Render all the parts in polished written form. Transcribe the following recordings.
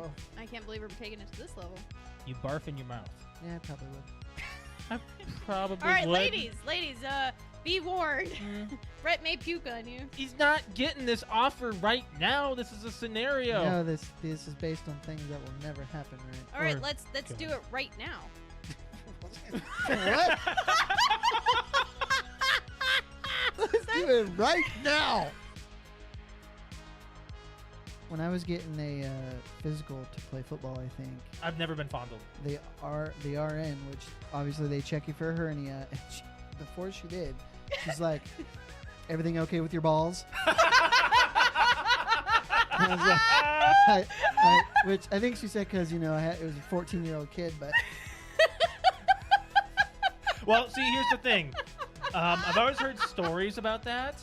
Oh. I can't believe we're taking it to this level. You barf in your mouth. Yeah, I probably would. I probably All right, would. ladies, be warned. Brett may puke on you. He's not getting this offer right now. This is a scenario. No, this is based on things that will never happen, right? All right, let's do it right now. What? Let's do it right now. When I was getting a physical to play football, I think I've never been fondled. the RN, which obviously they check you for a hernia. And before she did, she's like, "Everything okay with your balls?" And I was like, which I think she said because it was a 14-year-old kid, but Well, see, here's the thing. I've always heard stories about that.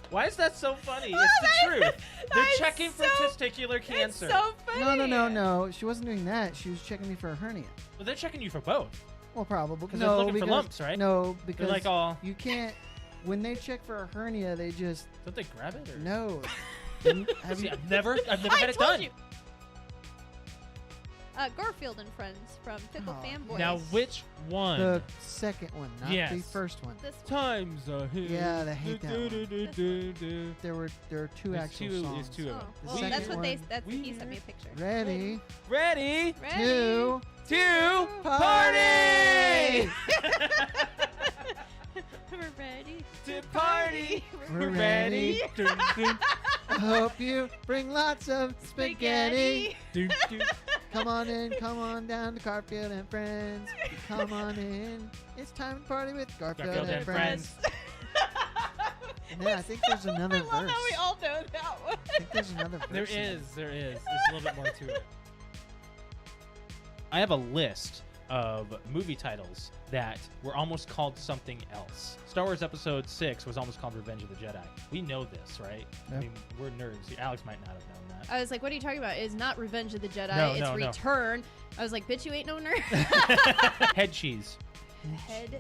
Why is that so funny? It's the truth. They're checking for testicular cancer. It's so funny. no. She wasn't doing that. She was checking me for a hernia. Well, they're checking you for both. Well, probably. Because they're looking for lumps, right? No, because They're like all... you can't. When they check for a hernia, they just Don't they grab it? Or... no. Have See, you? I've never had it told done. you. Garfield and Friends from Pickle Aw. Fanboys. Now, which one? The second one, not Yes. the first one. This one. Times a hit. Yeah, I hate that one. one. There are two actual songs. It's two of Oh, them. well, second that's what one, that's what he sent me a picture. Ready? Ready Two. to Party! We're ready to party. We're ready. Dun, dun, I hope you bring lots of spaghetti. dun, dun. Come on down to Garfield and Friends. Come on in. It's time to party with Garfield, Garfield and and Friends. And then I think there's another I love verse. how we all know that one. I think there's another verse. There is. There's a little bit more to it. I have a list of movie titles that were almost called something else. Star Wars Episode 6 was almost called Revenge of the Jedi. We know this, right? Yeah. I mean, we're nerds. Alex might not have known that. I was like, what are you talking about? It's not Revenge of the Jedi. No, it's no. Return. I was like, bitch, you ain't no nerd. Head cheese. Head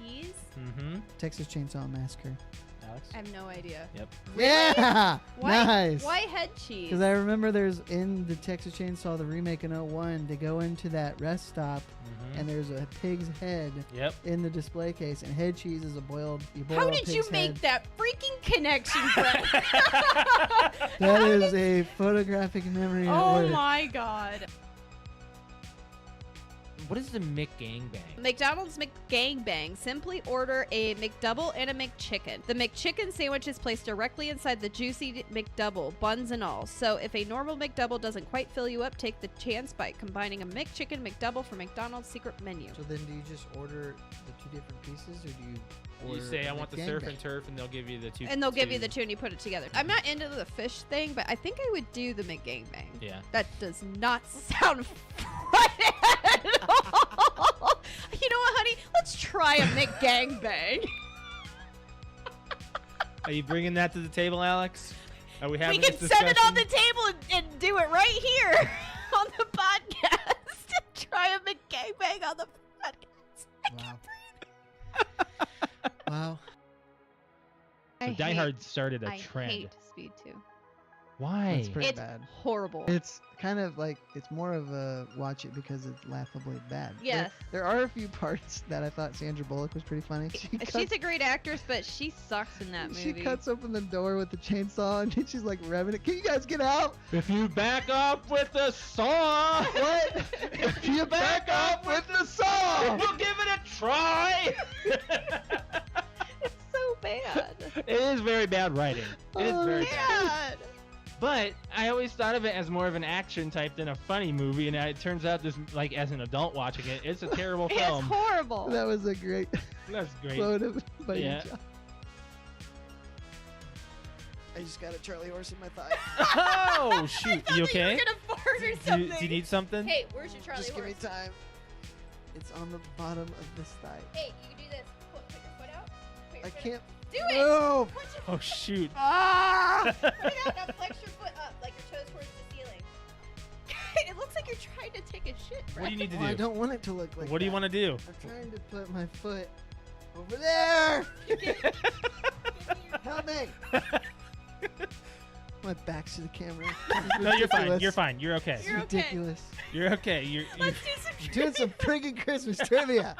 cheese? Mm-hmm. Texas Chainsaw Massacre. Alex? I have no idea. Yep. Yeah! Why, Nice. Why head cheese? Because I remember there's in the Texas Chainsaw, the remake in 01, they go into that rest stop Mm-hmm. and there's a pig's head Yep. in the display case, and head cheese is a boiled. You boil How a did you pig's make head. that freaking connection, Brett? That is a photographic memory. at Oh work. my god. What is the McGangbang? McDonald's McGangbang. Simply order a McDouble and a McChicken. The McChicken sandwich is placed directly inside the juicy McDouble, buns and all. So if a normal McDouble doesn't quite fill you up, take the chance by combining a McChicken McDouble from McDonald's secret menu. So then do you just order the two different pieces, or do you order You say, I want the surf McGangbang? and turf, and they'll give you the two. And they'll give you the two and you put it together. I'm not into the fish thing, but I think I would do the McGangbang. Yeah. That does not sound right at all. You know what, honey? Let's try a McGangbang. Are you bringing that to the table, Alex? Are we We having can this set it on the discussion? table and do it right here on the podcast. Try a McGangbang on the podcast. Wow. Wow. So Die Hard started a I trend. hate Speed 2. Why? That's pretty It's bad. horrible. It's kind of like, it's more of a watch it because it's laughably bad. Yes. There are a few parts that I thought Sandra Bullock was pretty funny. She's a great actress, but she sucks in that movie. She cuts open the door with the chainsaw and then she's like revving it. Can you guys get out? If you back up with the saw, What? If you back up with the saw! we'll give it a try. It's so bad. It is very bad writing. It is very bad. Bad. But I always thought of it as more of an action type than a funny movie, and it turns out this, like, as an adult watching it, it's a terrible It's film. horrible. That was a great That's great. quote by Yeah. John. I just got a Charlie horse in my thigh. Oh shoot! You okay? You're gonna fart or Do something. you need something? Hey, where's your Charlie Just give me horse? time. It's on the bottom of this thigh. Hey, you can do this. Put your foot out. Put your I foot can't out. Do it. move. Put your Oh shoot! Ah! Put it out. Now flex your foot up, like your toes towards the ceiling. It looks like you're trying to take a shit. What do you need to Well, I do? don't want it to look like What do you that. want to do? I'm trying to put my foot over there. Help me. My back's to the camera. No, you're fine. Ridiculous. You're fine. You're okay. It's You're okay. ridiculous. You're okay. You're Let's do some We're doing some friggin' Christmas trivia.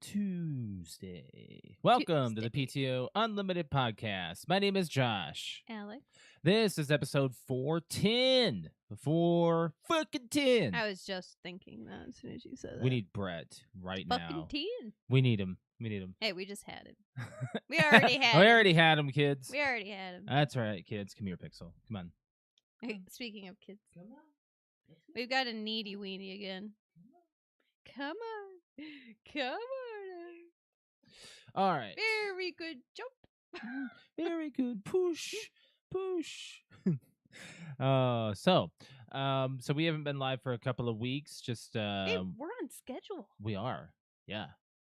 Tuesday. Welcome to the PTO Unlimited podcast. My name is Josh. Alex. This is episode 410. 4 fucking 10. I was just thinking that as soon as you said that. We need Brett right fucking now. 10. We need him. We need him. Hey, we just had him. We already had him. We already had him, kids. We already had him. That's right, kids. Come here, Pixel. Come on. Hey, speaking of kids, we've got a needy weenie again. Come on. Come on. All right. Very good jump. Very good. Push. So we haven't been live for a couple of weeks. Just Hey, we're on schedule. we are. Yeah.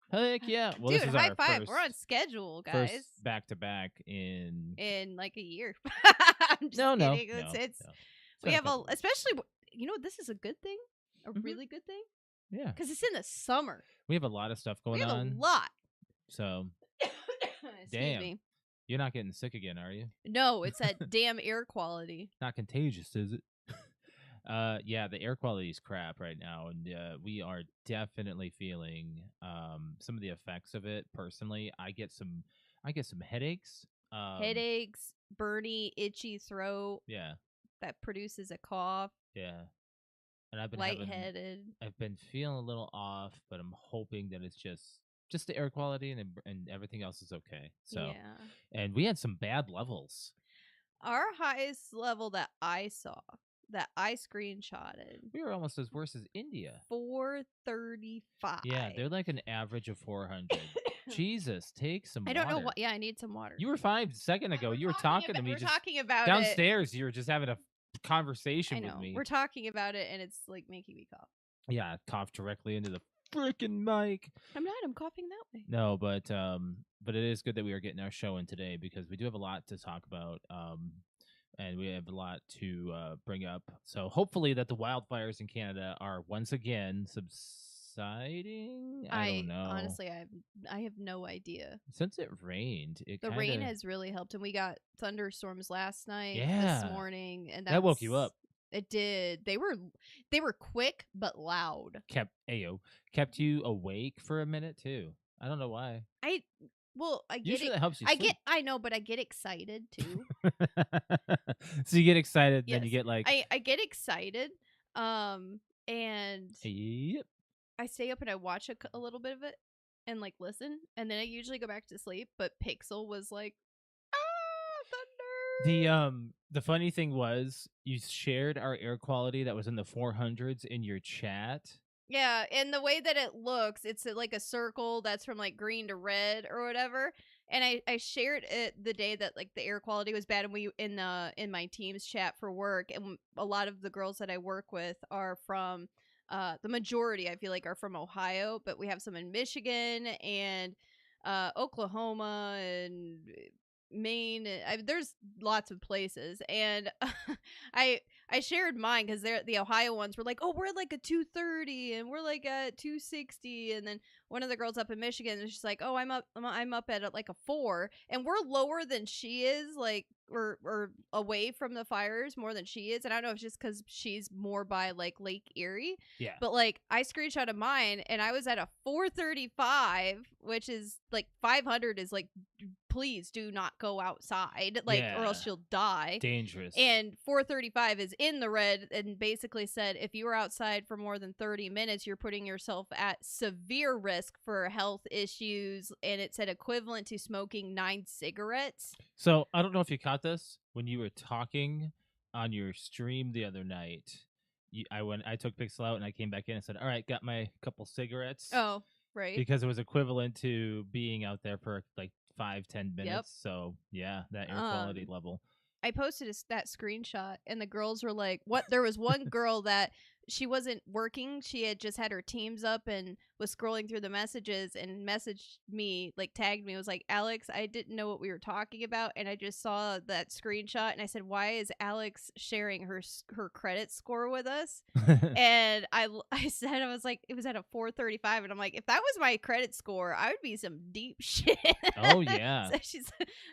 Heck yeah. Well, Dude, this is high our five. first, We're on schedule, guys. first back-to-back in In like a year. I'm just no. kidding. It's we have a, especially, this is a good thing, a Mhm. really good thing, yeah. because it's in the summer. We have a lot of stuff We going have on. a lot. So Excuse Damn. me. you're not getting sick again, are you? No, it's that damn air quality. Not contagious, is it? Yeah, the air quality is crap right now, and we are definitely feeling some of the effects of it. Personally, I get some headaches. Headaches, burny, itchy throat Yeah, that produces a cough, yeah. And I've been lightheaded. I've been feeling a little off, but I'm hoping that it's just the air quality and everything else is okay. So, Yeah. and we had some bad levels. Our highest level that I saw, that I screenshotted, We were almost as worse as India. 435. Yeah, they're like an average of 400. Jesus, take some I don't know water. what. Yeah, I need some water. You were fine a second ago. You were talking to me We're just talking about it. downstairs. You were just having a conversation I know. with me. We're talking about it, and it's like making me cough. Yeah, cough directly into the freaking mic. I'm not. I'm coughing that way. No, but it is good that we are getting our show in today because we do have a lot to talk about. And we have a lot to bring up. So hopefully that the wildfires in Canada are once again subsiding. I don't know. Honestly, I have no idea. Since it rained, The rain has really helped, and we got thunderstorms last night, Yeah. this morning, and that woke you up. It did. They were quick but loud. Kept you awake for a minute too. I don't know why. I get Usually it. that helps you. I know, but I get excited too. So you get excited, then you Yes. get like, I get excited, and yep. I stay up and I watch a little bit of it and like listen, and then I usually go back to sleep. But Pixel was like, thunder. The funny thing was you shared our air quality that was in the 400s in your chat. Yeah, and the way that it looks, it's like a circle that's from like green to red or whatever. And I shared it the day that like the air quality was bad, and we in my team's chat for work, and a lot of the girls that I work with are from the majority I feel like are from Ohio, but we have some in Michigan and Oklahoma and Maine. There's lots of places, and I shared mine because the Ohio ones were like, oh, we're like a 230 and we're like a 260, and then one of the girls up in Michigan is just like, oh, I'm up at like a 4, and we're lower than she is, like or away from the fires more than she is, and I don't know if it's just because she's more by like Lake Erie. Yeah, but like I screenshotted mine and I was at a 435, which is like 500 is like, please do not go outside, like, or else you'll die. Dangerous. And 435 is in the red, and basically said if you are outside for more than 30 minutes, you're putting yourself at severe risk for health issues. And it said equivalent to smoking 9 cigarettes. So I don't know if you caught this when you were talking on your stream the other night. I took Pixel out and I came back in and said, all right, got my couple cigarettes. Oh, right. Because it was equivalent to being out there for like 5-10 minutes. Yep. So yeah, that air quality level. I posted that screenshot, and the girls were like, what? There was one girl that she wasn't working. She had just had her teams up and was scrolling through the messages and messaged me, like tagged me. It was like, Alex, I didn't know what we were talking about, and I just saw that screenshot, and I said, why is Alex sharing her credit score with us? And I said, I was like, it was at a 435, and I'm like, if that was my credit score, I would be some deep shit. Oh yeah. So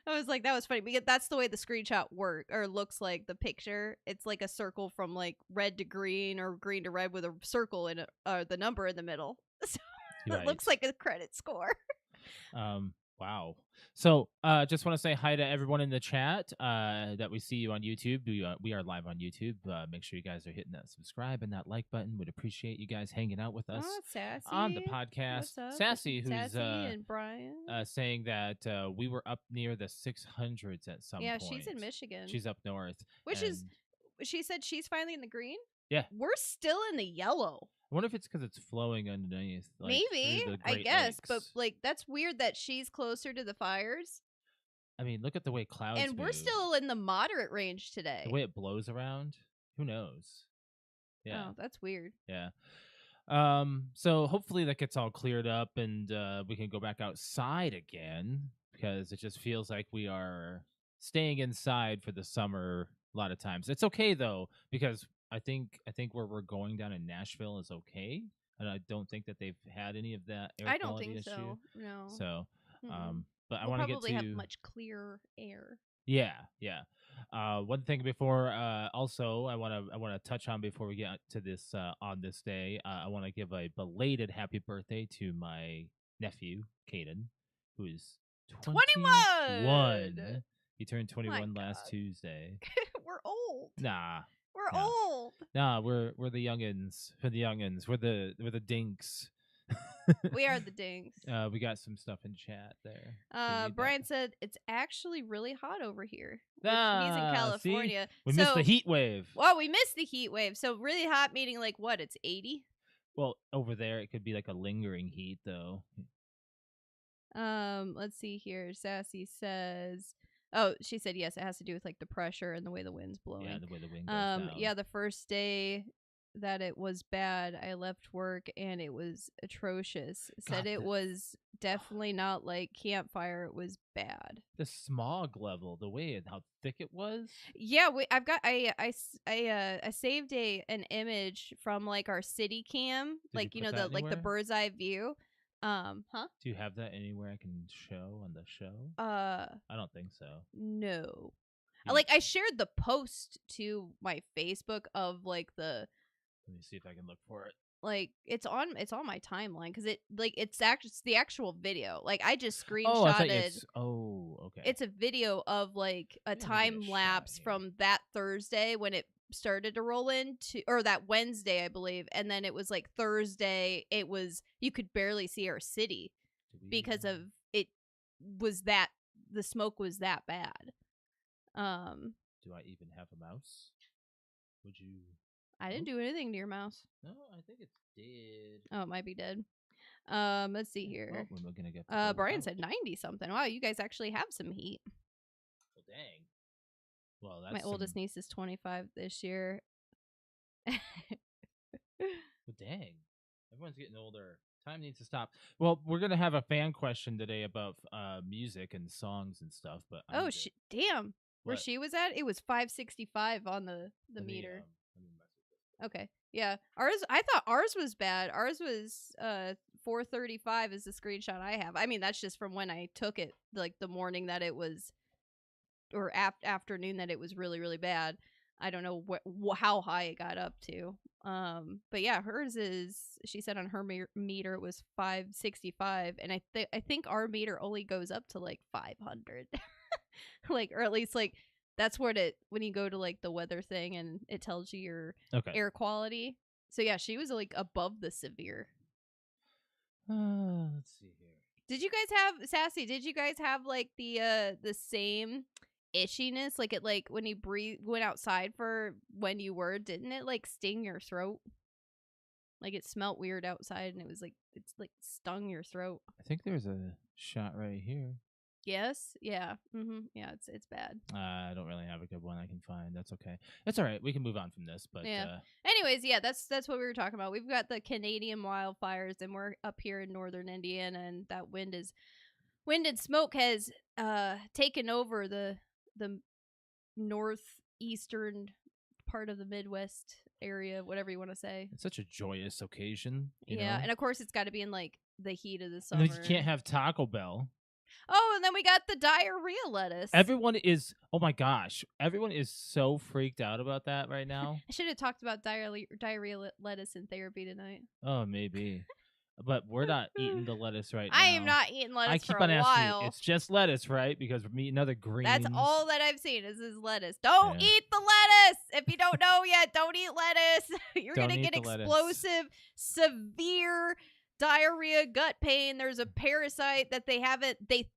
I was like, that was funny because that's the way the screenshot looks like the picture. It's like a circle from like red to green or green to red with a circle in the number in the middle. So it looks like a credit score. Wow. So just want to say hi to everyone in the chat that we see you on YouTube. We are live on YouTube. Make sure you guys are hitting that subscribe and that like button. Would appreciate you guys hanging out with us Sassy on the podcast. What's up? Sassy, who's Sassy and Brian. saying that we were up near the 600s at some point. Yeah, she's in Michigan. She's up north. Which is, she said she's finally in the green? Yeah. We're still in the yellow. I wonder if it's because it's flowing underneath. Like, maybe, I guess. Lakes. But, like, that's weird that she's closer to the fires. I mean, look at the way clouds and move. We're still in the moderate range today. The way it blows around, who knows? Yeah. Oh, that's weird. Yeah. So hopefully that gets all cleared up and we can go back outside again, because it just feels like we are staying inside for the summer a lot of times. It's okay though, because I think where we're going down in Nashville is okay, and I don't think that they've had any of that air quality issue. So. No. So, but I we'll want to get to probably have much clearer air. Yeah. One thing before, also I want to touch on before we get to this on this day. I want to give a belated happy birthday to my nephew Caden, who is 21. He turned 21 last Tuesday. We're old. Nah. We're old. Nah, we're the youngins. For the youngins, we're the dinks. We are the dinks. We got some stuff in chat there. Brian said it's actually really hot over here. He's in California. See? We missed the heat wave. Well, we missed the heat wave. So really hot meaning like what? It's 80? Well, over there it could be like a lingering heat though. Let's see here. Sassy says, oh, she said yes, it has to do with like the pressure and the way the wind's blowing. Yeah, the way the wind goes down. Yeah, the first day that it was bad, I left work and it was atrocious. Said it was definitely not like campfire, it was bad. The smog level, the way how thick it was. Yeah, I've got I saved an image from like our city cam, like you know the bird's eye view. Do you have that anywhere I can show on the show? I don't think so. No. Like I shared the post to my Facebook of like the. Let me see if I can look for it. Like it's on my timeline because it's the actual video. Like I just screenshotted. Okay. It's a video of like a time lapse from that Thursday when it started to roll into, or that Wednesday I believe, and then it was like Thursday. It was you could barely see our city because of it was that the smoke was that bad. Do I even have a mouse? Would you? I didn't do anything to your mouse. No, I think it's dead. Oh, it might be dead. Let's see here. Well, we're gonna get Brian said 90 something. Wow, you guys actually have some heat. Well, dang. Well, that's my oldest niece is 25 this year. Well, dang. Everyone's getting older. Time needs to stop. Well, we're gonna have a fan question today about music and songs and stuff. But damn. Where she was at, it was 565 on the meter. Okay. Yeah. I thought ours was bad. Ours was 435 is the screenshot I have. I mean, that's just from when I took it, like the morning that it was, or afternoon that it was really, really bad. I don't know how high it got up to. But yeah, hers is, she said on her meter it was 565, and I think our meter only goes up to like 500. Like, or at least like that's what when you go to like the weather thing and it tells you your air quality. So yeah, she was like above the severe. Let's see here. Did you guys have, Sassy, did you guys have like the same itchiness? Like it, like when you went outside for when you were, didn't it like sting your throat? Like it smelled weird outside and it's like stung your throat. I think there's a shot right here. Yes. Yeah. Yeah. It's bad. I don't really have a good one I can find. That's okay. It's all right. We can move on from this. But Yeah. Anyways, yeah, that's what we were talking about. We've got the Canadian wildfires, and we're up here in northern Indiana, and that wind and smoke has taken over the northeastern part of the Midwest area, whatever you want to say. it's such a joyous occasion. You Yeah, know? and of course it's got to be in like the heat of the And summer. then you can't have Taco Bell. Oh, and then we got the diarrhea lettuce. Everyone is, oh my gosh, everyone is so freaked out about that right now. I should have talked about diarrhea lettuce in therapy tonight. Oh, maybe. But we're not eating the lettuce right now. I am not eating lettuce I keep for on a asking while. you, it's just lettuce, right? Because we're eating other greens. That's all that I've seen is this lettuce. Don't Yeah. eat the lettuce. If you don't know yet, don't eat lettuce. You're Don't going to eat get the lettuce. explosive, severe diarrhea, gut pain. There's a parasite that they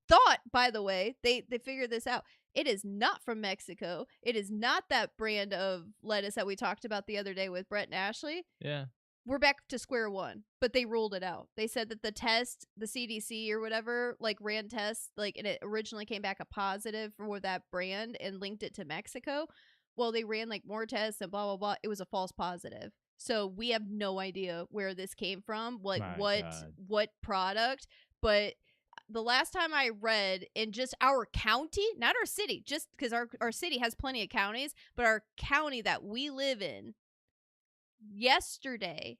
thought, by the way, they figured this out. It is not from Mexico. It is not that brand of lettuce that we talked about the other day with Brett and Ashley. Yeah. We're back to square one, but they ruled it out. They said that the test, the CDC or whatever, like ran tests, like, and it originally came back a positive for that brand and linked it to Mexico. Well, they ran like more tests and blah, blah, blah. It was a false positive. So we have no idea where this came from, like My God. what product, but the last time I read in just our county, not our city, just because our city has plenty of counties, but our county that we live in, yesterday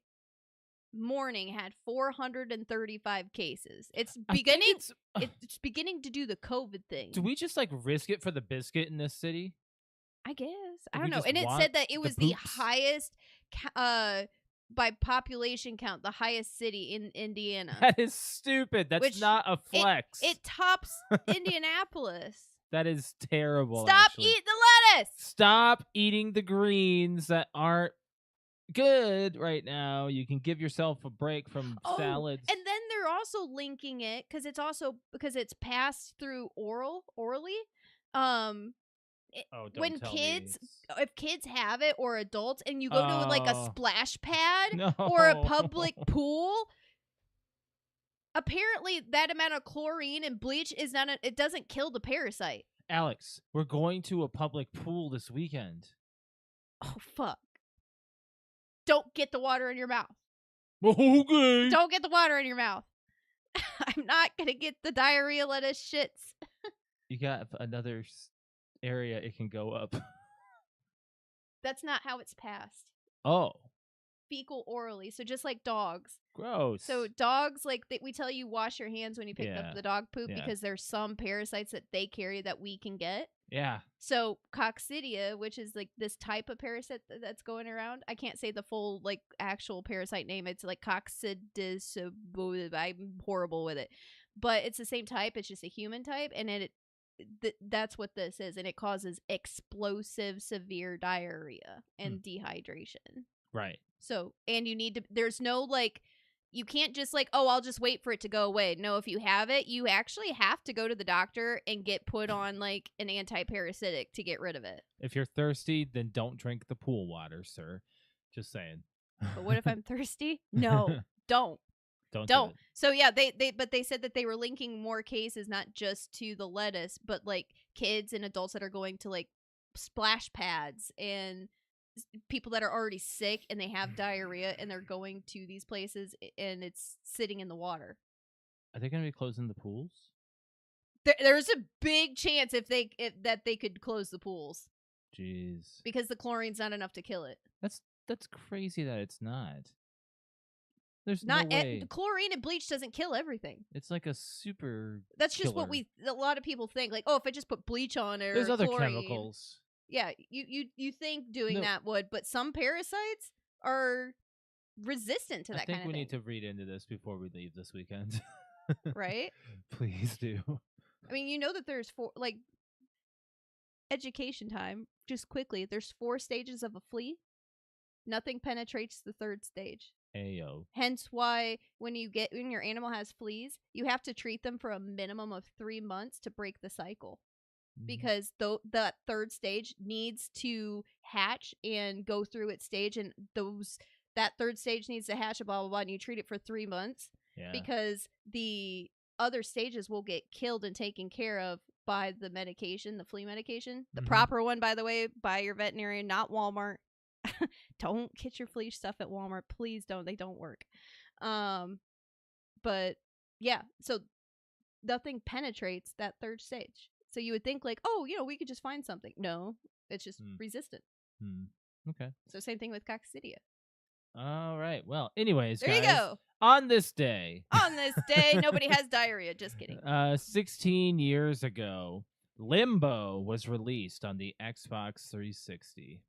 morning had 435 cases. It's I think beginning. it's- It's beginning to do the COVID thing. Do we just like risk it for the biscuit in this city? I guess I We don't know. just And it want said that it the was the poops? highest, by population count, the highest city in Indiana. That is stupid. That's Which not a flex. It tops Indianapolis. That is terrible. Stop actually. eating the lettuce. Stop eating the greens that aren't good right now. You can give yourself a break from salads. And then they're also linking it because it's passed through orally. Oh, don't when tell kids, me. if kids have it or adults, and you go to like a Oh. splash pad No. or a public pool, apparently that amount of chlorine and bleach is not. It doesn't kill the parasite. Alex, we're going to a public pool this weekend. Oh fuck! Don't get the water in your mouth. Okay. Don't get the water in your mouth. I'm not gonna get the diarrhea lettuce shits. You got another area it can go up. That's not how it's passed. Oh, Fecal orally, so just like dogs. gross. So dogs, like we tell you, wash your hands when you pick Yeah. up the dog poop Yeah. because there's some parasites that they carry that we can get. yeah. So coccidia, which is like this type of parasite that's going around. I can't say the full like actual parasite name. It's like coccidis. I'm horrible with it, but it's the same type. It's just a human type, and that's what this is, and it causes explosive, severe diarrhea and dehydration. Right. So, and you need to, there's no like, you can't just like, oh, I'll just wait for it to go away. No, if you have it, you actually have to go to the doctor and get put on like an anti-parasitic to get rid of it. If you're thirsty, then don't drink the pool water, sir. Just saying. But what if I'm thirsty? No, don't. Don't. Don't. So yeah, they said that they were linking more cases, not just to the lettuce, but like kids and adults that are going to like splash pads and people that are already sick and they have diarrhea and they're going to these places and it's sitting in the water. Are they going to be closing the pools? There's a big chance that they could close the pools Jeez. because the chlorine's not enough to kill it. That's crazy that it's not. There's Not no way. chlorine and bleach doesn't kill everything. It's like a super. That's just what killer. a lot of people think. Like, oh, if I just put bleach on it, There's or other chlorine. chemicals. Yeah, you think doing No. that would, but some parasites are resistant to that I think kind of we thing. need to read into this before we leave this weekend. Right? Please do. I mean, you know that there's like education time. Just quickly, there's 4 stages of a flea. Nothing penetrates the 3rd stage. Ayo. Hence why when your animal has fleas, you have to treat them for a minimum of 3 months to break the cycle. Because that 3rd stage needs to hatch and go through its stage, and that 3rd stage needs to hatch, blah blah blah, and you treat it for 3 months Yeah. because the other stages will get killed and taken care of by the medication, the flea medication. The Mhm. proper one, by the way, by your veterinarian, not Walmart. Don't get your flea stuff at Walmart. Please don't. They don't work. But yeah, so nothing penetrates that third stage. So you would think like, oh, we could just find something. No, it's just resistant. Okay. So same thing with coccidia. All right. Well, anyways, There guys, you go. on this day, On this day, nobody has diarrhea. Just kidding. 16 years ago, Limbo was released on the Xbox 360.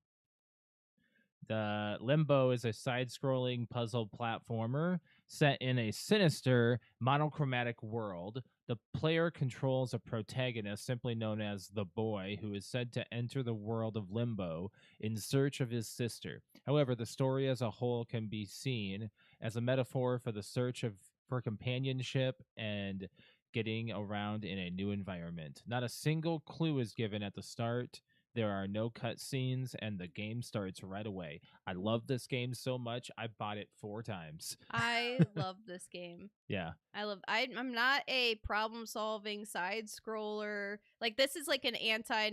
The Limbo is a side-scrolling puzzle platformer set in a sinister, monochromatic world. The player controls a protagonist simply known as the Boy, who is said to enter the world of Limbo in search of his sister. However, the story as a whole can be seen as a metaphor for the search for companionship and getting around in a new environment. Not a single clue is given at the start. There are no cutscenes, and the game starts right away. I love this game so much, I bought it 4 times. I love this game. Yeah. I'm not a problem-solving side scroller. Like, this is like an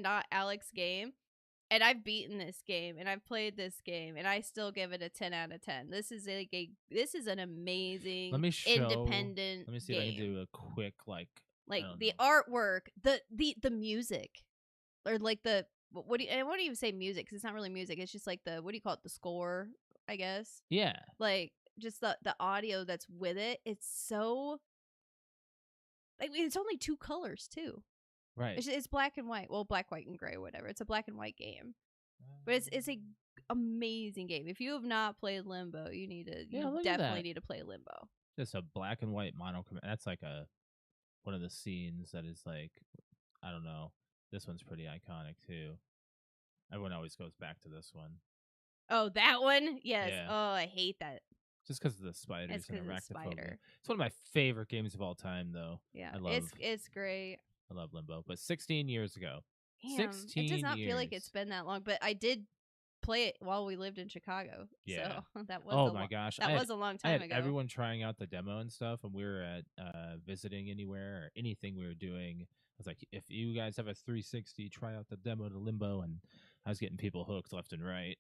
not Alex game. And I've beaten this game, and I've played this game, and I still give it a 10 out of 10. This is an amazing independent Let me see game. if I can do a quick like the artwork, the music, or like the what do you even say music? Because it's not really music. It's just like the the score, I guess. Yeah. Like just the audio that's with it. It's so. I mean, it's only 2 colors too. Right. It's black and white. Well, black, white, and gray, whatever. It's a black and white game, but it's a amazing game. If you have not played Limbo, you definitely need to play Limbo. Just a black and white monochromatic. That's like one of the scenes that is like, I don't know. This one's pretty iconic too. Everyone always goes back to this one. Oh, that one? Yes. Yeah. Oh, I hate that. Just because of the spiders It's and 'cause of the arachnophobia. spider. It's one of my favorite games of all time, though. Yeah, it's great. I love Limbo. But 16 years ago. Damn, 16 it does not feel like years. it's been that long, but I did play it while we lived in Chicago. Yeah. So that was Oh my gosh. That was a long I time had ago. everyone trying out the demo and stuff, and we were at visiting anywhere or anything we were doing. I was like, if you guys have a 360, try out the demo to Limbo, and I was getting people hooked left and right.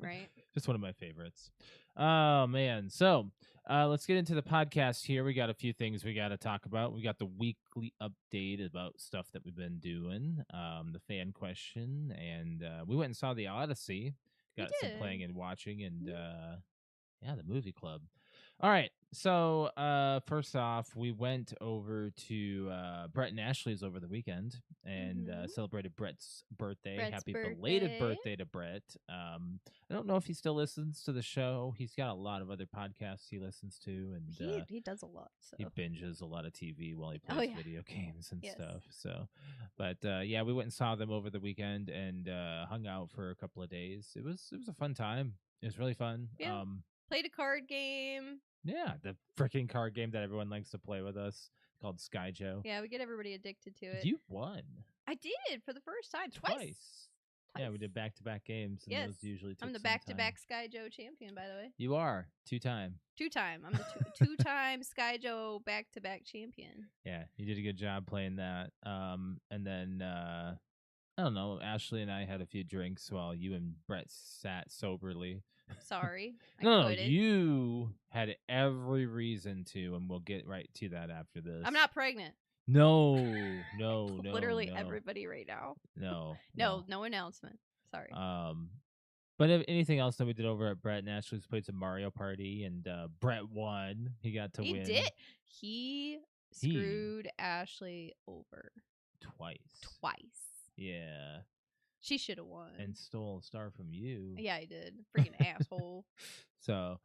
Right. Just one of my favorites. Oh man. So let's get into the podcast here. We got a few things we got to talk about. We got the weekly update about stuff that we've been doing, the fan question, and we went and saw the Odyssey. Got some playing and watching, and the movie club. All right. So first off, we went over to Brett and Ashley's over the weekend and celebrated Brett's birthday. Happy belated birthday to Brett. I don't know if he still listens to the show. He's got a lot of other podcasts he listens to, and he does a lot. So. He binges a lot of TV while he plays video games and stuff. So, but we went and saw them over the weekend and hung out for a couple of days. It was a fun time. It was really fun. Yeah. Played a card game. Yeah, the freaking card game that everyone likes to play with us called Sky Joe. Yeah, we get everybody addicted to it. You won. I did for the first time. Twice. Yeah, we did back-to-back games. And those usually took I'm the some back-to-back Sky Joe champion, by the way. You are. 2-time. 2-time. I'm the 2-time Sky Joe back-to-back champion. Yeah, you did a good job playing that. And then, I don't know, Ashley and I had a few drinks while you and Brett sat soberly. Sorry. No, you had every reason to, and we'll get right to that after this. I'm not pregnant. No. Literally everybody right now. No announcement. Sorry. But if anything else that we did over at Brett and Ashley's played some Mario Party, and Brett won. He got to win. He did. He screwed Ashley over. Twice. Yeah. She should have won. And stole a star from you. Yeah, I did. Freaking asshole. So,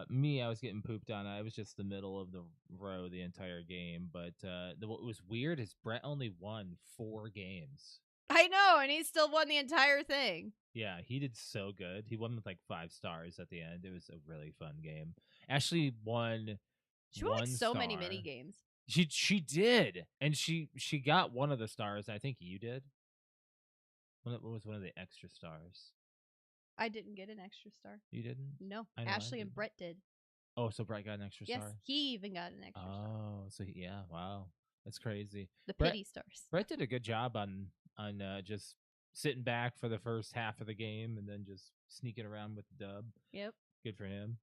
me, I was getting pooped on. I was just the middle of the row the entire game. But what was weird is Brett only won 4 games. I know, and he still won the entire thing. Yeah, he did so good. He won with like 5 stars at the end. It was a really fun game. Ashley won. She won like so many mini games. She did, and she got one of the stars. I think you did. What was one of the extra stars? I didn't get an extra star. You didn't? No. Ashley and Brett did. Oh, so Brett got an extra Yes, star? he even got an extra star. Oh, so yeah, wow. That's crazy. The Brett- pity stars. Brett did a good job on just sitting back for the first half of the game and then just sneaking around with the dub. Yep. Good for him.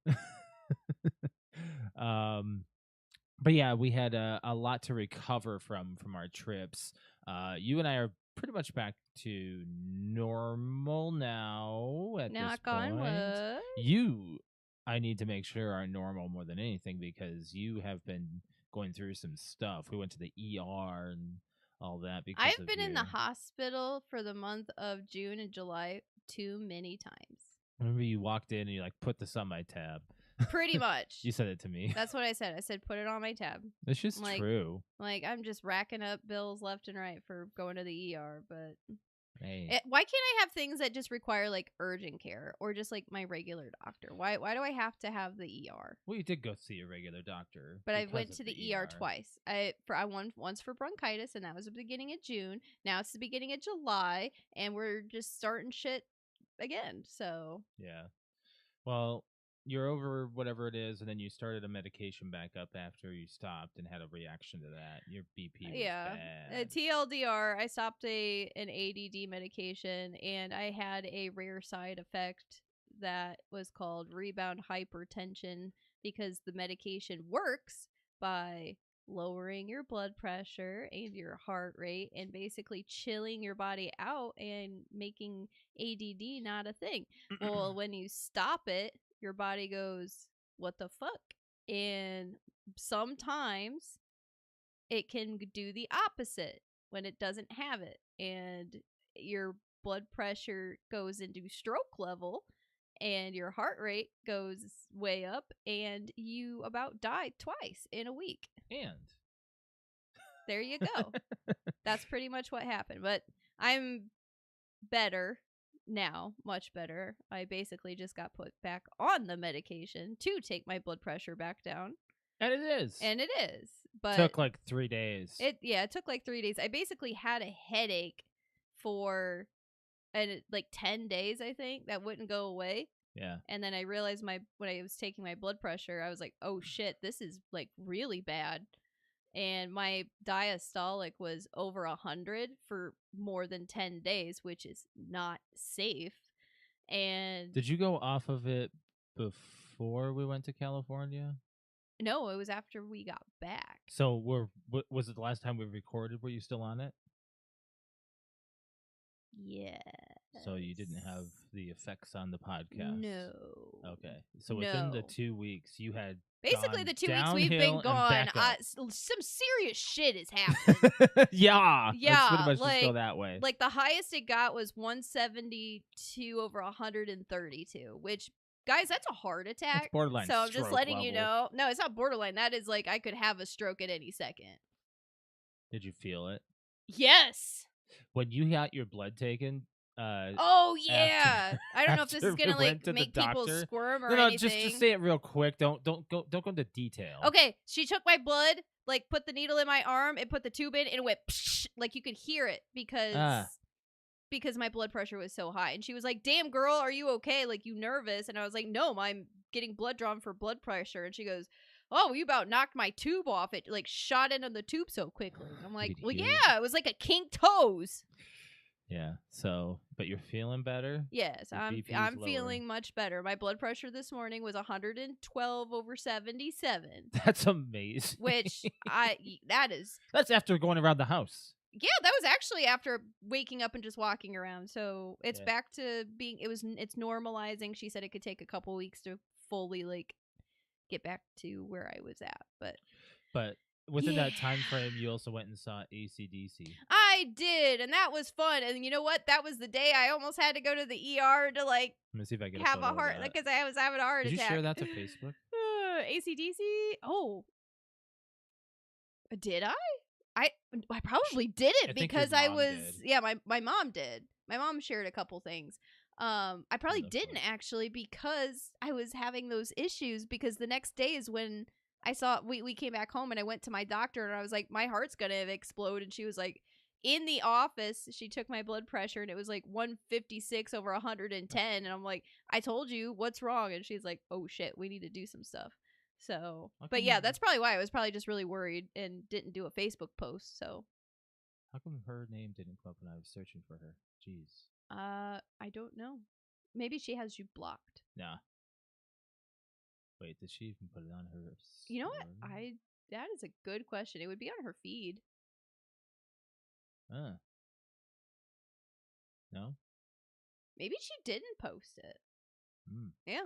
But yeah, we had a lot to recover from our trips. You and I are pretty much back to normal now at this Knock on point. wood. I need to make sure are normal more than anything because you have been going through some stuff. We went to the ER and all that because I've of been in the your- hospital for the month of June and July too many times. Remember you walked in and you like put this on my tab. Pretty much. You said it to me. That's what I said. I said put it on my tab. It's just like- true. Like I'm just racking up bills left and right for going to the ER, but Hey. why can't I have things that just require like urgent care or just like my regular doctor? Why do I have to have the ER? Well, you did go see a regular doctor. But I because went of to the ER twice. I went once for bronchitis, and that was the beginning of June. Now it's the beginning of July, and we're just starting shit again. So Yeah. Well, you're over whatever it is, and then you started a medication back up after you stopped and had a reaction to that. Your BP was bad. TLDR, I stopped an ADD medication, and I had a rare side effect that was called rebound hypertension because the medication works by lowering your blood pressure and your heart rate and basically chilling your body out and making ADD not a thing. Well, when you stop it, your body goes, what the fuck? And sometimes it can do the opposite when it doesn't have it. And your blood pressure goes into stroke level and your heart rate goes way up and you about die twice in a week. And There you go. That's pretty much what happened. But I'm better now, much better. I basically just got put back on the medication to take my blood pressure back down. And it is. And it is. But took like 3 days. it took like 3 days. I basically had a headache for like 10 days, I think, that wouldn't go away. Yeah. And then I realized when I was taking my blood pressure, I was like, oh shit, this is like really bad. And my diastolic was over 100 for more than 10 days, which is not safe. And Did you go off of it before we went to California? no, it was after we got back. So was it the last time we recorded? Were you still on it? Yeah. So you didn't have the effects on the podcast? No. Okay. So within the No. 2 weeks, you had Basically, gone the 2 weeks we've been downhill and gone, back up. some serious shit has happened. Yeah. Let's Yeah, pretty much just like- go that way. Like the highest it got was 172 over 132, which, guys, that's a heart attack. It's borderline So I'm just stroke letting you level. know. No, it's not borderline. That is like I could have a stroke at any second. Did you feel it? Yes. When you got your blood taken, Oh yeah. I don't know if this after is gonna we went like to the make people doctor- squirm or no, anything. just say it real quick. Don't go into detail. Okay, she took my blood, like put the needle in my arm, and put the tube in, and it went psh, like you could hear it because my blood pressure was so high. And she was like, "Damn, girl, are you okay? Like, you nervous?" And I was like, "No, I'm getting blood drawn for blood pressure." And she goes, "Oh, you about knocked my tube off. It like shot into the tube so quickly." I'm like, could "Well, hear it. yeah, it was like a kinked hose." Yeah. So, but you're feeling better. Yes, Your BP is I'm lower. feeling much better. My blood pressure this morning was 112 over 77, That's amazing. which That's after going around the house. yeah, that was actually after waking up and just walking around. So it's Yeah. back to being it's normalizing. She said it could take a couple weeks to fully like get back to where I was at, But within that Yeah. time frame, you also went and saw AC/DC. I did, and that was fun. And you know what? That was the day I almost had to go to the ER to like Let me see if I can have a heart because I was having a heart Did you attack. share that to Facebook? AC/DC? Oh, did I? I probably didn't I think because your I mom was did. yeah my mom did. My mom shared a couple things. I probably That's didn't funny. actually because I was having those issues because the next day is when I saw we came back home and I went to my doctor and I was like, my heart's gonna explode, and she was like, in the office she took my blood pressure and it was like 156 over 110, and I'm like, I told you, what's wrong? And she's like, oh shit, we need to do some stuff. So, How but come- yeah, that's probably why I was probably just really worried and didn't do a Facebook post. So, How come her name didn't come up when I was searching for her? Jeez. I don't know. Maybe she has you blocked. Nah. Wait, did she even put it on her? You know what? story? That is a good question. It would be on her feed. No. Maybe she didn't post it. Mm. Yeah.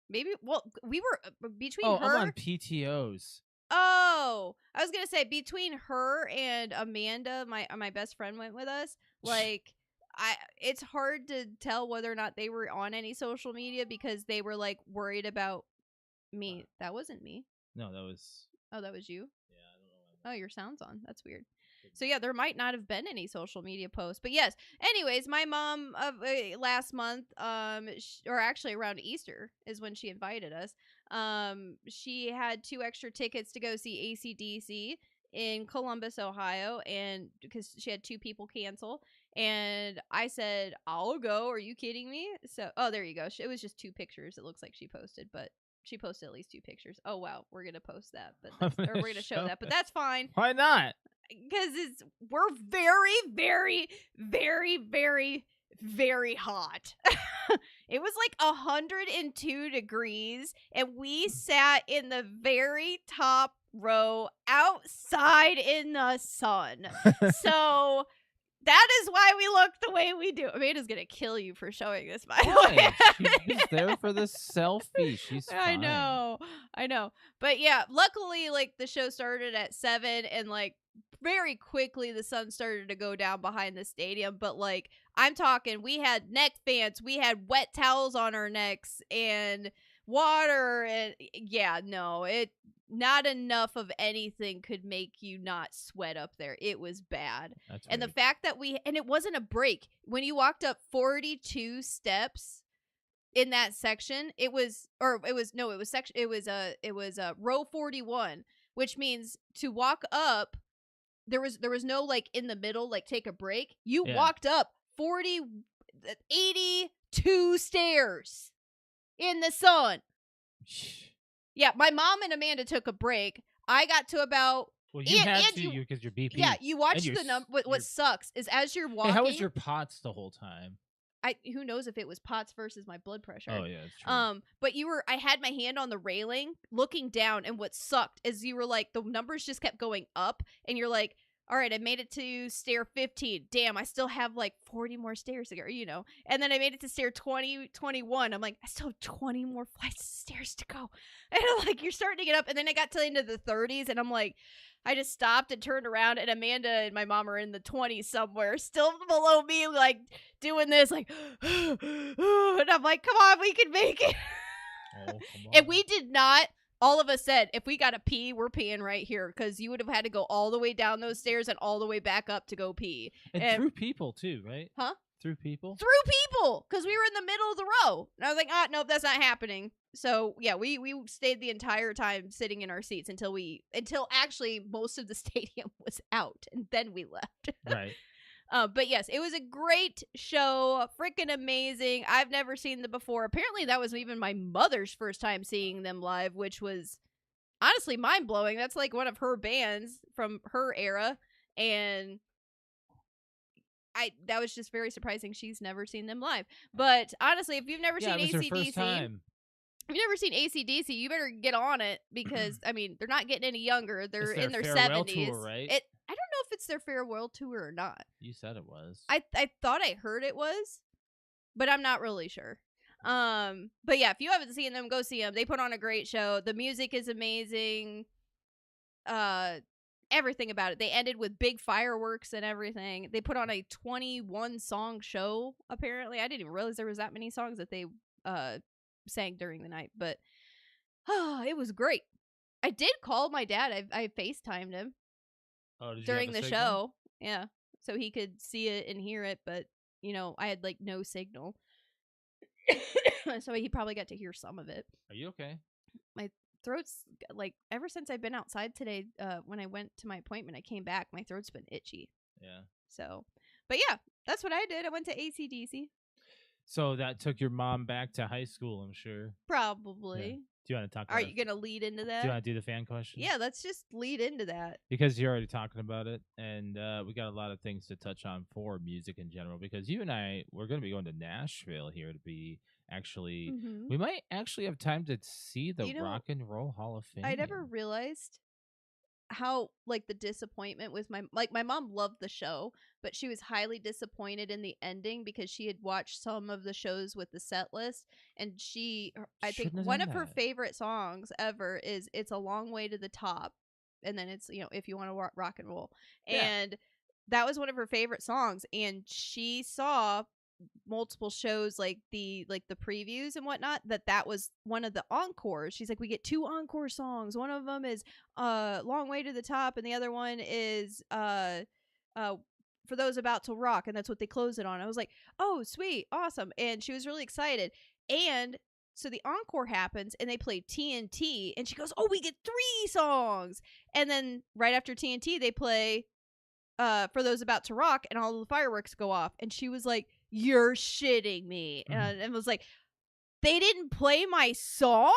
Maybe. Well, we were between Oh, her. I'm on PTOs. Oh, I was gonna say between her and Amanda, my best friend went with us. Like, it's hard to tell whether or not they were on any social media because they were like worried about me. That wasn't me. No, that was. Oh, that was you. Yeah, I don't know. Oh, your sound's on. That's weird. So yeah, there might not have been any social media posts, but yes. Anyways, my mom last month, or actually around Easter is when she invited us. She had 2 extra tickets to go see AC/DC in Columbus, Ohio, and because she had 2 people cancel, and I said I'll go. Are you kidding me? So, oh, there you go. It was just 2 pictures. It looks like she posted, but she posted at least 2 pictures. Oh wow, we're gonna post that, but or we're gonna show that, but that's fine. Why not? Because we're very, very, very, very, very hot. It was like 102 degrees, and we sat in the very top row outside in the sun. So that is why we look the way we do. Amanda's gonna kill you for showing this, by the way. She's there for the selfie. She's fine. I know. But yeah, luckily, like, the show started at 7, and like very quickly the sun started to go down behind the stadium. But like, I'm talking, we had neck fans, we had wet towels on our necks and water, and yeah, no, not enough of anything could make you not sweat up there. It was bad. That's and weird. the fact that and it wasn't a break. When you walked up 42 steps in that section, it was row 41, which means to walk up, there was no like in the middle, like take a break. You walked up 82 stairs in the sun. Yeah, my mom and Amanda took a break. I got to about. Well, you had to because you're BP. Yeah, you watch the number. What sucks is as you're walking. Hey, how was your POTS the whole time? Who knows if it was POTS versus my blood pressure. Oh yeah, that's true. But I had my hand on the railing, looking down, and what sucked is you were like the numbers just kept going up, and you're like, all right, I made it to stair 15. Damn, I still have like 40 more stairs to go, And then I made it to stair 20, 21. I'm like, I still have 20 more flights of stairs to go. And like, you're starting to get up. And then I got to into the 30s, and I'm like, I just stopped and turned around, and Amanda and my mom are in the 20s somewhere, still below me, like doing this, like, and I'm like, come on, we can make it. Oh, come on. And we did not. All of us said, if we got to pee, we're peeing right here, because you would have had to go all the way down those stairs and all the way back up to go pee. And through people, too, right? Huh? Through people? Through people, because we were in the middle of the row. And I was like, nope, that's not happening. So, yeah, we stayed the entire time sitting in our seats until actually most of the stadium was out, and then we left. Right. But yes, it was a great show. Freaking amazing. I've never seen them before. Apparently, that was even my mother's first time seeing them live, which was honestly mind-blowing. That's like one of her bands from her era. And that was just very surprising. She's never seen them live. But honestly, if you've never seen AC/DC, if you've never seen AC/DC, you better get on it, because, I mean, they're not getting any younger. They're in their 70s. Tour, right? I don't know if it's their farewell tour or not. You said it was. I thought I heard it was, but I'm not really sure. But yeah, if you haven't seen them, go see them. They put on a great show. The music is amazing. Everything about it. They ended with big fireworks and everything. They put on a 21-song show, apparently. I didn't even realize there was that many songs that they sang during the night, but it was great. I did call my dad. I FaceTimed him during the show. Yeah. So he could see it and hear it, but I had like no signal. So he probably got to hear some of it. Are you okay? My throat's like, ever since I've been outside today, when I went to my appointment, I came back, my throat's been itchy. Yeah. So, but yeah, that's what I did. I went to AC/DC. So that took your mom back to high school, I'm sure. Probably. Do you want to talk Are about you going to lead into Do that? you want to do the fan question? Yeah, let's just lead into that. Because you're already talking about it, and we got a lot of things to touch on for music in general. Because you and I, we're going to be going to Nashville here to be actually. Mhm. We might actually have time to see the You know, Rock and Roll Hall of Fame. I never realized how like the disappointment with my mom loved the show, but she was highly disappointed in the ending because she had watched some of the shows with the set list, and I think Shouldn't have one done of her that. favorite songs ever is "It's a Long Way to the Top," and then it's if you want to rock and roll, Yeah. and that was one of her favorite songs, and she saw multiple shows like the previews and whatnot that was one of the encores. She's like, we get 2 encore songs. One of them is Long Way to the Top, and the other one is For Those About to Rock, and that's what they close it on. I was like, oh sweet, awesome. And she was really excited. And so the encore happens and they play TNT, and she goes, oh, we get 3 songs. And then right after TNT they play For Those About to Rock, and all the fireworks go off, and she was like, you're shitting me. And was like, they didn't play my song?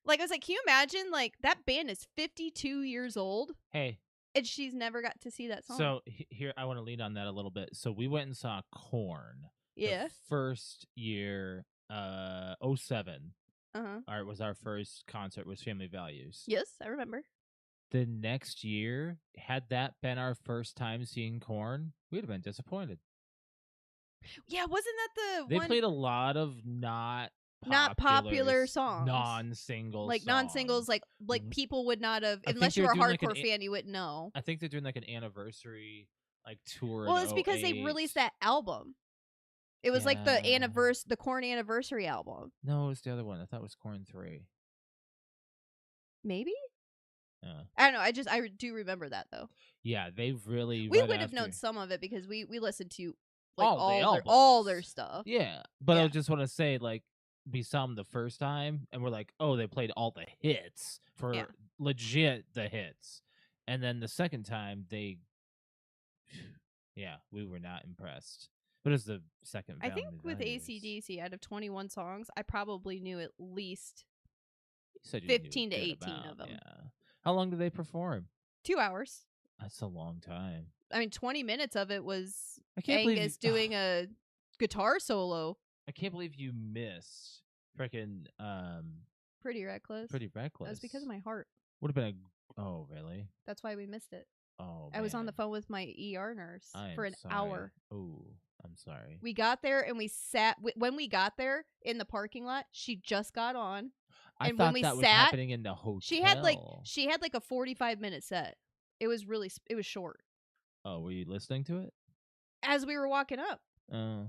Like, I was like, can you imagine, like, that band is 52 years old, Hey, and she's never got to see that song. so here I want to lead on that a little bit. So we went and saw Korn. Yeah. The first year, 07. Uh-huh. Was our first concert was Family Values. Yes, I remember. The next year, had that been our first time seeing Korn, we'd have been disappointed. Yeah, wasn't that They played a lot of not popular songs, non-singles, like non-singles, like people would not have, I think unless you they're were a doing, hardcore fan, you wouldn't know. I think they're doing like an anniversary like tour. Well, it's because they released that album. It was like the Korn anniversary album. No, it was the other one. I thought it was Korn 3. Maybe? I don't know. I do remember that though. Yeah, they've really. We would have known some of it because we listened to like all their stuff. Yeah, but I just want to say, like, we saw them the first time and we're like, oh, they played all the hits for legit the hits, and then the second time they, we were not impressed. But it was the second. I think with AC/DC, out of 21 songs, I probably knew at least 15 to 18 of them. Yeah. How long did they perform? 2 hours. That's a long time. I mean, 20 minutes of it was Angus doing a guitar solo. I can't believe you missed freaking Pretty Reckless. Pretty Reckless. That was because of my heart. Would have been oh, really? That's why we missed it. Oh, I was on the phone with my ER nurse for an hour. Oh, I'm sorry. We got there and we sat. When we got there in the parking lot, she just got on. I and thought when we that was sat, happening in the hotel. She had like a 45-minute set. It was short. Oh, were you listening to it? As we were walking up. Oh.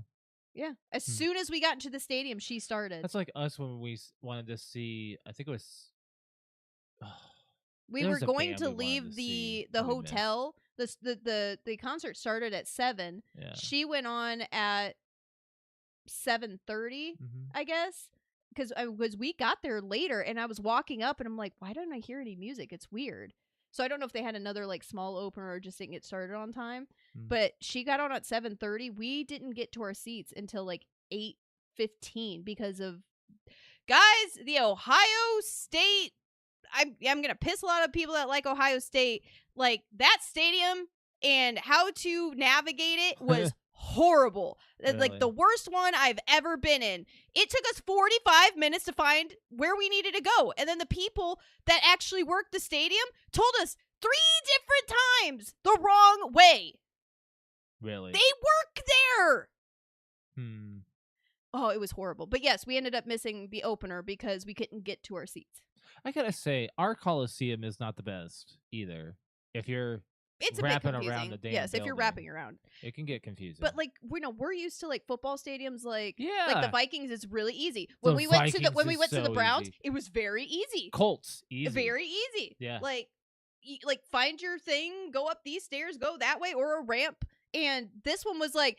Yeah. As soon as we got into the stadium, she started. That's like us when we wanted to see, I think it was... we were going to leave the hotel. The concert started at 7. Yeah. She went on at 7:30, I guess. Because we got there later, and I was walking up, and I'm like, why don't I hear any music? It's weird. So I don't know if they had another like small opener or just didn't get started on time. But she got on at 7:30. We didn't get to our seats until like 8:15 because of guys. The Ohio State. I'm gonna piss a lot of people that like Ohio State. Like that stadium and how to navigate it was horrible. Really? Like the worst one I've ever been in. It took us 45 minutes to find where we needed to go. And then the people that actually worked the stadium told us 3 different times the wrong way. Really? They work there. Hmm. Oh, it was horrible. But yes, we ended up missing the opener because we couldn't get to our seats. I gotta say, our Coliseum is not the best either. If you're wrapping around the damn yes, if you're wrapping around, it can get confusing. But like we're used to like football stadiums, like like the Vikings is really easy. When we went to the Browns, it was very easy. Colts, easy, very easy. Yeah, like find your thing, go up these stairs, go that way, or a ramp. And this one was like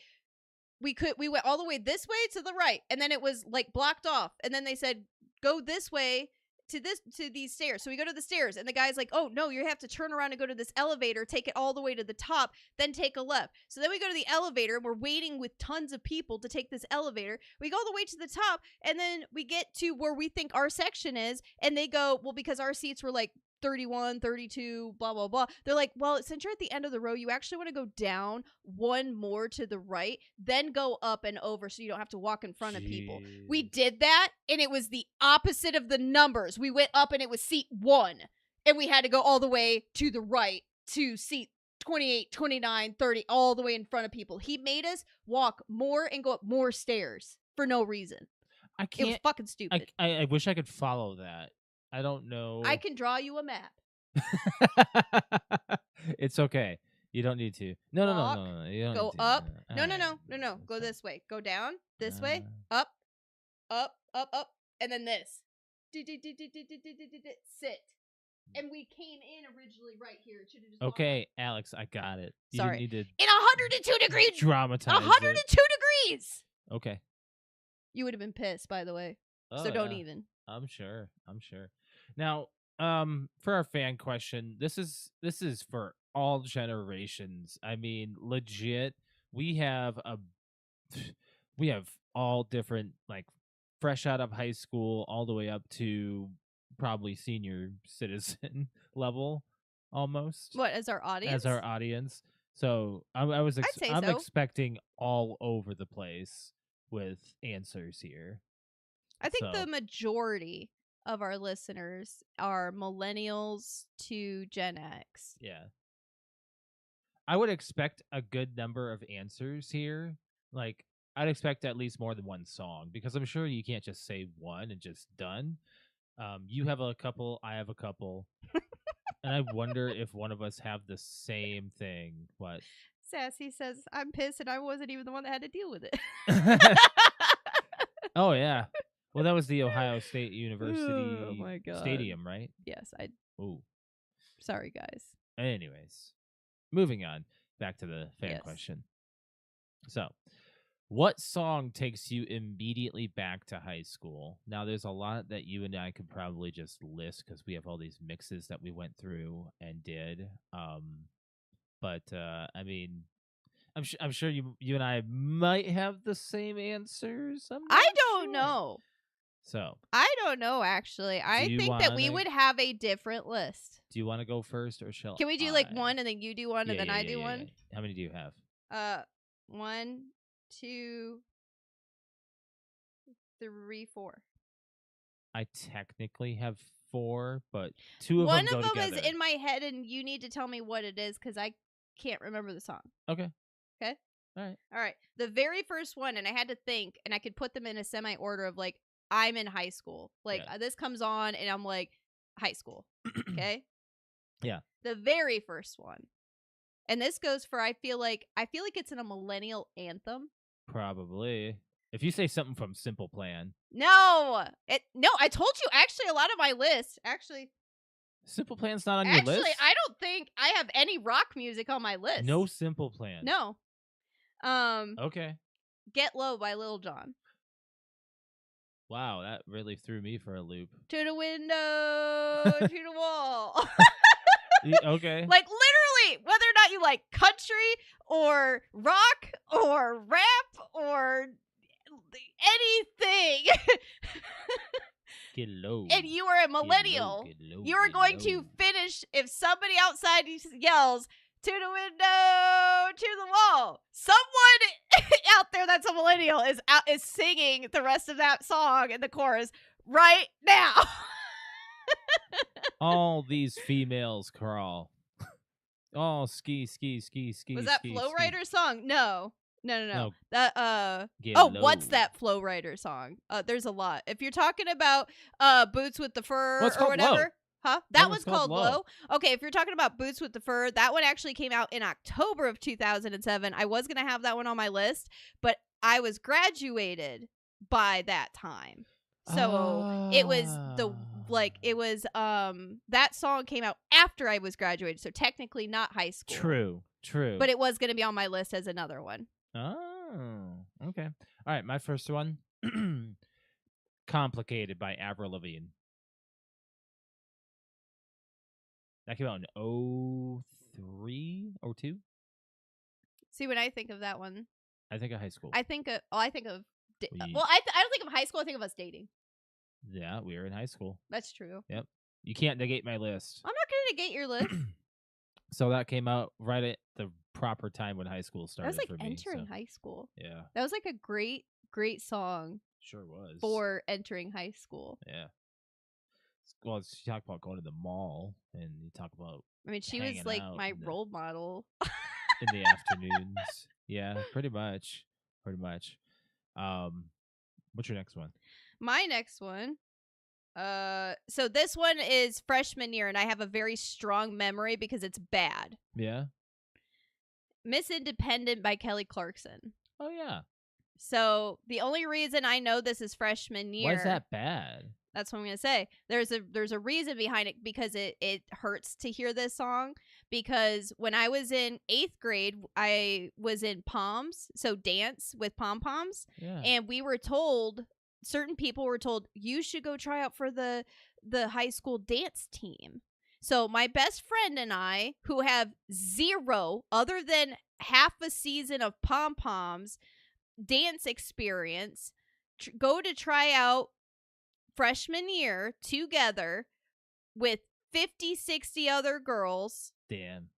we went all the way this way to the right, and then it was like blocked off, and then they said go this way to these stairs. So we go to the stairs, and the guy's like, oh, no, you have to turn around and go to this elevator, take it all the way to the top, then take a left. So then we go to the elevator, and we're waiting with tons of people to take this elevator. We go all the way to the top, and then we get to where we think our section is, and they go, well, because our seats were like 31, 32, blah, blah, blah. They're like, well, since you're at the end of the row, you actually want to go down one more to the right, then go up and over so you don't have to walk in front of people. We did that, and it was the opposite of the numbers. We went up, and it was seat 1, and we had to go all the way to the right to seat 28, 29, 30, all the way in front of people. He made us walk more and go up more stairs for no reason. I can't. It was fucking stupid. I wish I could follow that. I don't know. I can draw you a map. It's okay. You don't need to. No. You don't Go need to. up. No. That's Go fine. this way. Go down. This way. Up. And then this. Sit. And we came in originally right here. It should've just walked Okay, Alex, I got it. You Sorry. didn't need in 102 degrees. to dramatize 102 it. degrees. Okay. You would have been pissed, by the way. Oh, So don't yeah. even. I'm sure. Now, for our fan question, this is for all generations. I mean, legit, we have all different, like, fresh out of high school all the way up to probably senior citizen level, almost. What, as our audience? As our audience. So I'm I'd say so. expecting all over the place with answers here. I think So- the majority of our listeners are millennials to Gen X. Yeah. I would expect a good number of answers here. Like, I'd expect at least more than one song, because I'm sure you can't just say one and just done. You have a couple, I have a couple. And I wonder if one of us have the same thing. What? Sassy says, I'm pissed and I wasn't even the one that had to deal with it. Oh, yeah. Well, that was the Ohio State University Oh, my God. Stadium, right? Yes, Ooh. sorry, guys. Anyways, moving on back to the fan Yes. question. So, what song takes you immediately back to high school? Now, there's a lot that you and I could probably just list because we have all these mixes that we went through and did. But I mean, I'm sure you and I might have the same answers. I'm I not don't sure. know. So, I don't know, actually. I you think that we wanna- would have a different list. do you want to go first, or shall Can we do like I? one and then you do one Yeah, and then yeah, I yeah, do yeah, one? yeah. How many do you have? 1, 2, 3, 4. I technically have 4, but 2 of One them of go them together. is in my head, and you need to tell me what it is because I can't remember the song. Okay. Okay? All All right. The very first one, and I had to think, and I could put them in a semi-order of like, I'm in high school. Like, Yeah. this comes on, and I'm like, high school. Okay? Yeah. The very first one. And this goes for, I feel like it's in a millennial anthem. Probably. If you say something from Simple Plan. No, I told you. Actually, a lot of my list. Simple Plan's not on your list? Actually, I don't think I have any rock music on my list. No Simple Plan. No. Okay. Get Low by Lil Jon. Wow, that really threw me for a loop. To the window, to the wall. Okay. Like, literally, whether or not you like country or rock or rap or anything, Get low. and you are a Get low, millennial, get low, you are get going low. to finish if somebody outside yells, to the window, to the wall. Someone out there that's a millennial is singing the rest of that song in the chorus right now. All these females crawl. Oh, ski, ski, ski, ski. Was that ski, Flow ski. Rider's song? No. No. That Get what's low. that Flow Rider song? There's a lot. If you're talking about Boots with the Fur Well, it's or called whatever. Low. Huh? That That one's one's called called Low. Low. Okay, if you're talking about Boots with the Fur, that one actually came out in October of 2007. I was going to have that one on my list, but I was graduated by that time. So it was that song came out after I was graduated, so technically not high school. True. But it was going to be on my list as another one. Oh, okay. All right, my first one. Complicated by Avril Lavigne. That came out in 03 or 02. See, when I think of that one, I think of high school. I think of I think of I don't think of high school. I think of us dating. Yeah, we were in high school. That's true. Yep. You can't negate my list. I'm not going to negate your list. So that came out right at the proper time when high school started. That was like for me, entering so. high school. Yeah. That was like a great song. Sure was. For entering high school. Yeah. Well, you talk about going to the mall, and you talk about. I mean, she was like my role model. In the afternoons. Yeah, pretty much. Pretty much. What's your next one? My next one. So this one is freshman year, and I have a very strong memory because it's bad. Yeah. Miss Independent by Kelly Clarkson. Oh yeah. So the only reason I know this is freshman year. Why is that bad? That's what I'm gonna say. There's a reason behind it because it hurts to hear this song. Because when I was in 8th grade, I was in POMs, so dance with pom poms, and we were told, certain people were told, you should go try out for the high school dance team. So my best friend and I, who have zero other than half a season of pom poms dance experience, go to try out freshman year together with 50, 60 other girls. Damn.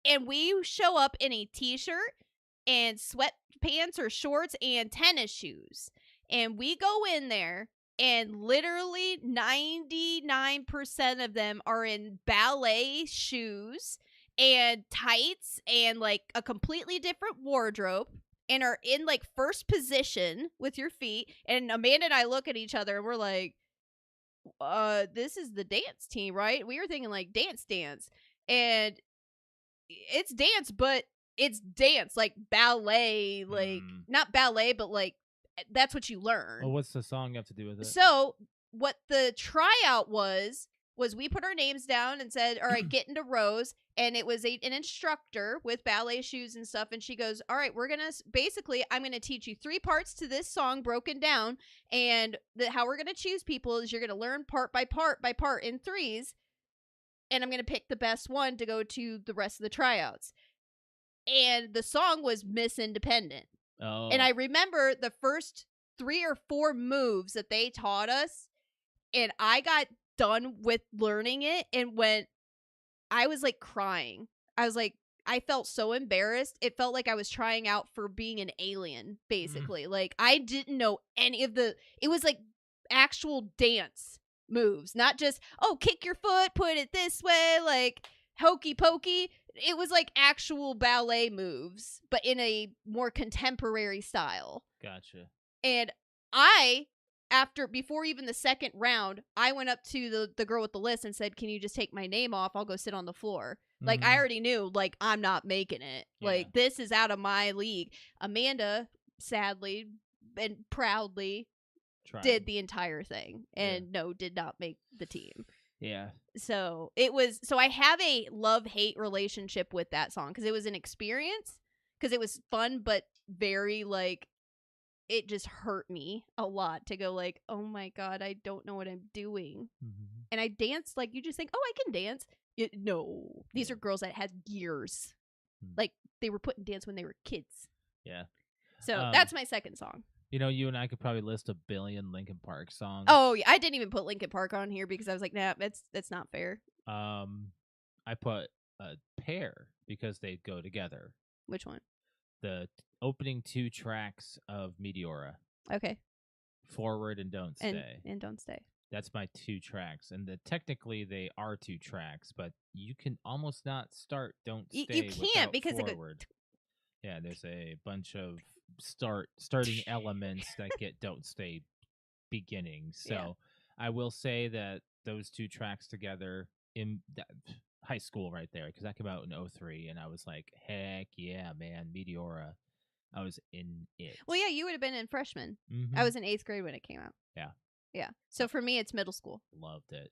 And we show up in a t-shirt and sweatpants or shorts and tennis shoes. And we go in there, and literally 99% of them are in ballet shoes and tights and like a completely different wardrobe, and are in like first position with your feet. And Amanda and I look at each other and we're like, this is the dance team, right? We were thinking like dance. And it's dance, but it's dance, like ballet, like not ballet, but like that's what you learn. Well, what's the song have to do with it? So what the tryout was we put our names down and said, all right, get into rows. And it was an instructor with ballet shoes and stuff. And she goes, all right, I'm going to teach you 3 parts to this song broken down. And how we're going to choose people is you're going to learn part by part in 3s. And I'm going to pick the best one to go to the rest of the tryouts. And the song was Miss Independent. Oh. And I remember the first 3 or 4 moves that they taught us. And I got done with learning it and I was like crying. I was like, I felt so embarrassed. It felt like I was trying out for being an alien, basically. Like, I didn't know any of it was like actual dance moves, not just, oh, kick your foot, put it this way, like hokey pokey. It was like actual ballet moves, but in a more contemporary style. Gotcha. And before even the second round, I went up to the girl with the list and said, can you just take my name off? I'll go sit on the floor. Mm-hmm. Like, I already knew, like, I'm not making it. Yeah. Like, this is out of my league. Amanda, sadly and proudly, did the entire thing and did not make the team. Yeah. So I have a love-hate relationship with that song because it was an experience, because it was fun, but very, like, it just hurt me a lot to go like, oh my God, I don't know what I'm doing. Mm-hmm. And I danced like, you just think, oh, I can dance. No, these are girls that had years. Like, they were put in dance when they were kids. Yeah. So that's my second song. You know, you and I could probably list a billion Linkin Park songs. Oh, yeah. I didn't even put Linkin Park on here because I was like, nah, that's not fair. I put a pair because they go together. Which one? The opening 2 tracks of Meteora. Okay. Forward and Don't Stay. And Don't Stay. That's my 2 tracks. And technically they are 2 tracks, but you can almost not start Don't Stay. You can't because Forward. Yeah, there's a bunch of starting elements that get Don't Stay beginning. So I will say that those 2 tracks together in high school right there, because that came out in 03, and I was like, heck yeah, man, Meteora. I was in it. Well, yeah, you would have been in freshman. Mm-hmm. I was in 8th grade when it came out. Yeah. Yeah. So for me, it's middle school. Loved it.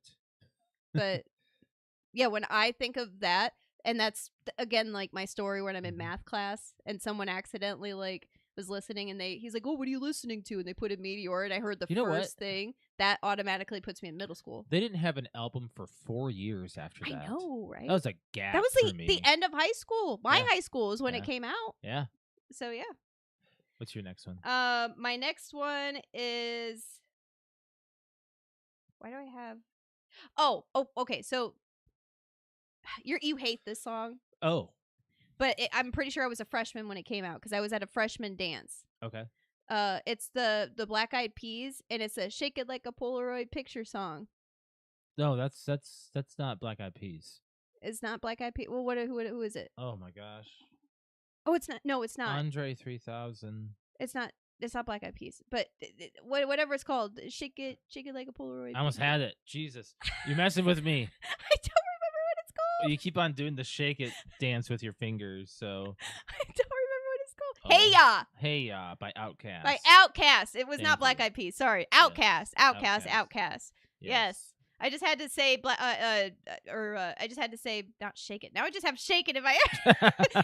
But yeah, when I think of that, and that's, again, like my story when I'm in math class and someone accidentally like was listening, and he's like, "Oh, what are you listening to?" And they put a Meteor, and I heard the You know first thing. That automatically puts me in middle school. They didn't have an album for 4 years after that. I know, right? That was a gap. That was for me. the end of high school. My high school is when it came out. Yeah. So yeah. What's your next one? My next one is. Why do I have? Oh, okay. So you hate this song. Oh. But I'm pretty sure I was a freshman when it came out because I was at a freshman dance. Okay. It's the Black Eyed Peas, and it's a "Shake It Like a Polaroid Picture" song. No, that's not Black Eyed Peas. It's not Black Eyed Peas. Well, who is it? Oh my gosh. Oh, it's not. No, it's not. Andre 3000. It's not. It's not Black Eyed Peas. But whatever it's called, shake it like a Polaroid. I almost had it. Jesus, you're messing with me. I don't remember what it's called. You keep on doing the shake it dance with your fingers, so. I don't remember what it's called. Hey Ya! Hey Ya by Outkast. By Outkast. It was Thank not Black you. Eyed Peas. Sorry. Outkast. Outkast. Outkast. Yes. I just had to say I just had to say not shake it. Now I just have shake it in my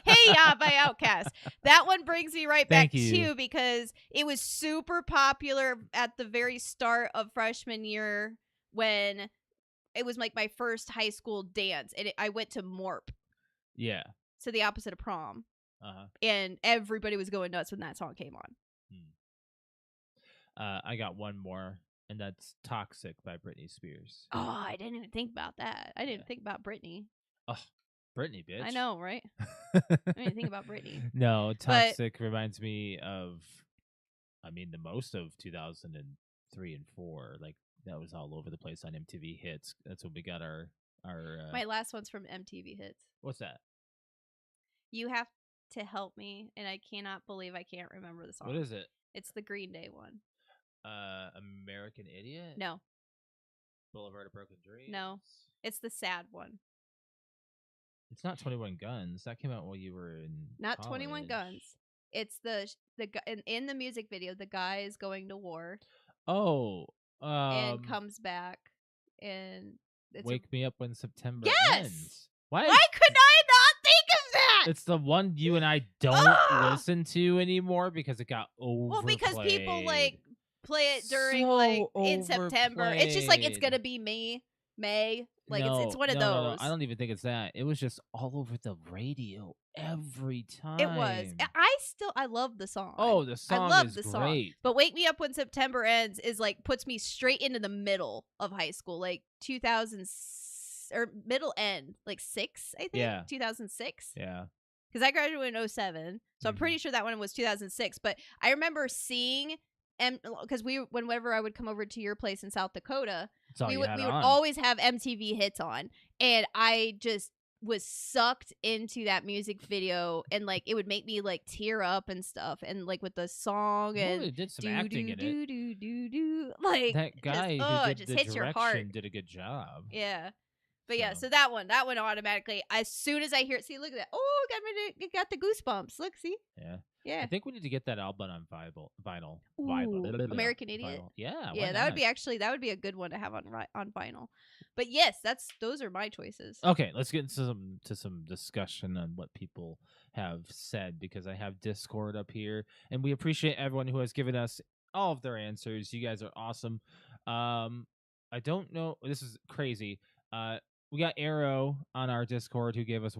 Hey Ya by Outkast. That one brings me right back too because it was super popular at the very start of freshman year when it was like my first high school dance, and I went to MORP. Yeah. So the opposite of prom. Uh-huh. And everybody was going nuts when that song came on. I got one more, and that's "Toxic" by Britney Spears. Oh, I didn't even think about that. I didn't think about Britney. Oh, Britney, bitch. I know, right? I didn't think about Britney. No, "Toxic" reminds me of, the most of 2003 and 4. Like, that was all over the place on MTV Hits. That's when we got our My last one's from MTV Hits. What's that? You Have to Help Me, and I cannot believe I can't remember the song. What is it? It's the Green Day one. American Idiot? No. Boulevard of Broken Dreams? No. It's the sad one. It's not 21 Guns. That came out while you were in Not college. 21 Guns. It's in the music video, the guy is going to war. Oh. And comes back, and it's Wake Me Up When September Ends. Why could I not think of that? It's the one you and I don't listen to anymore because it got overplayed. Well, because people play it during in September. It's just like it's gonna be May. Like it's one of those. No, I don't even think it's that. It was just all over the radio every time. It was. I love the song. Oh, the song is great. Song. But Wake Me Up When September Ends is puts me straight into the middle of high school, 2000 or middle end, 6, I think. Yeah. 2006. Yeah. Because I graduated in 07, so I'm pretty sure that one was 2006. But I remember seeing, because whenever I would come over to your place in South Dakota, we would always have MTV Hits on, and I just was sucked into that music video, and it would make me tear up and stuff, and with the song and it did some acting in it. That guy who did the hits your heart. direction did a good job. Yeah. But yeah, so that one automatically, as soon as I hear it, see, look at that. Oh, got the goosebumps. Look, see? Yeah. Yeah. I think we need to get that album on vinyl. Ooh, American Idiot. Vinyl. Yeah. Yeah, that would be a good one to have on vinyl. But yes, those are my choices. Okay, let's get into some discussion on what people have said, because I have Discord up here, and we appreciate everyone who has given us all of their answers. You guys are awesome. I don't know. This is crazy. We got Arrow on our Discord who gave us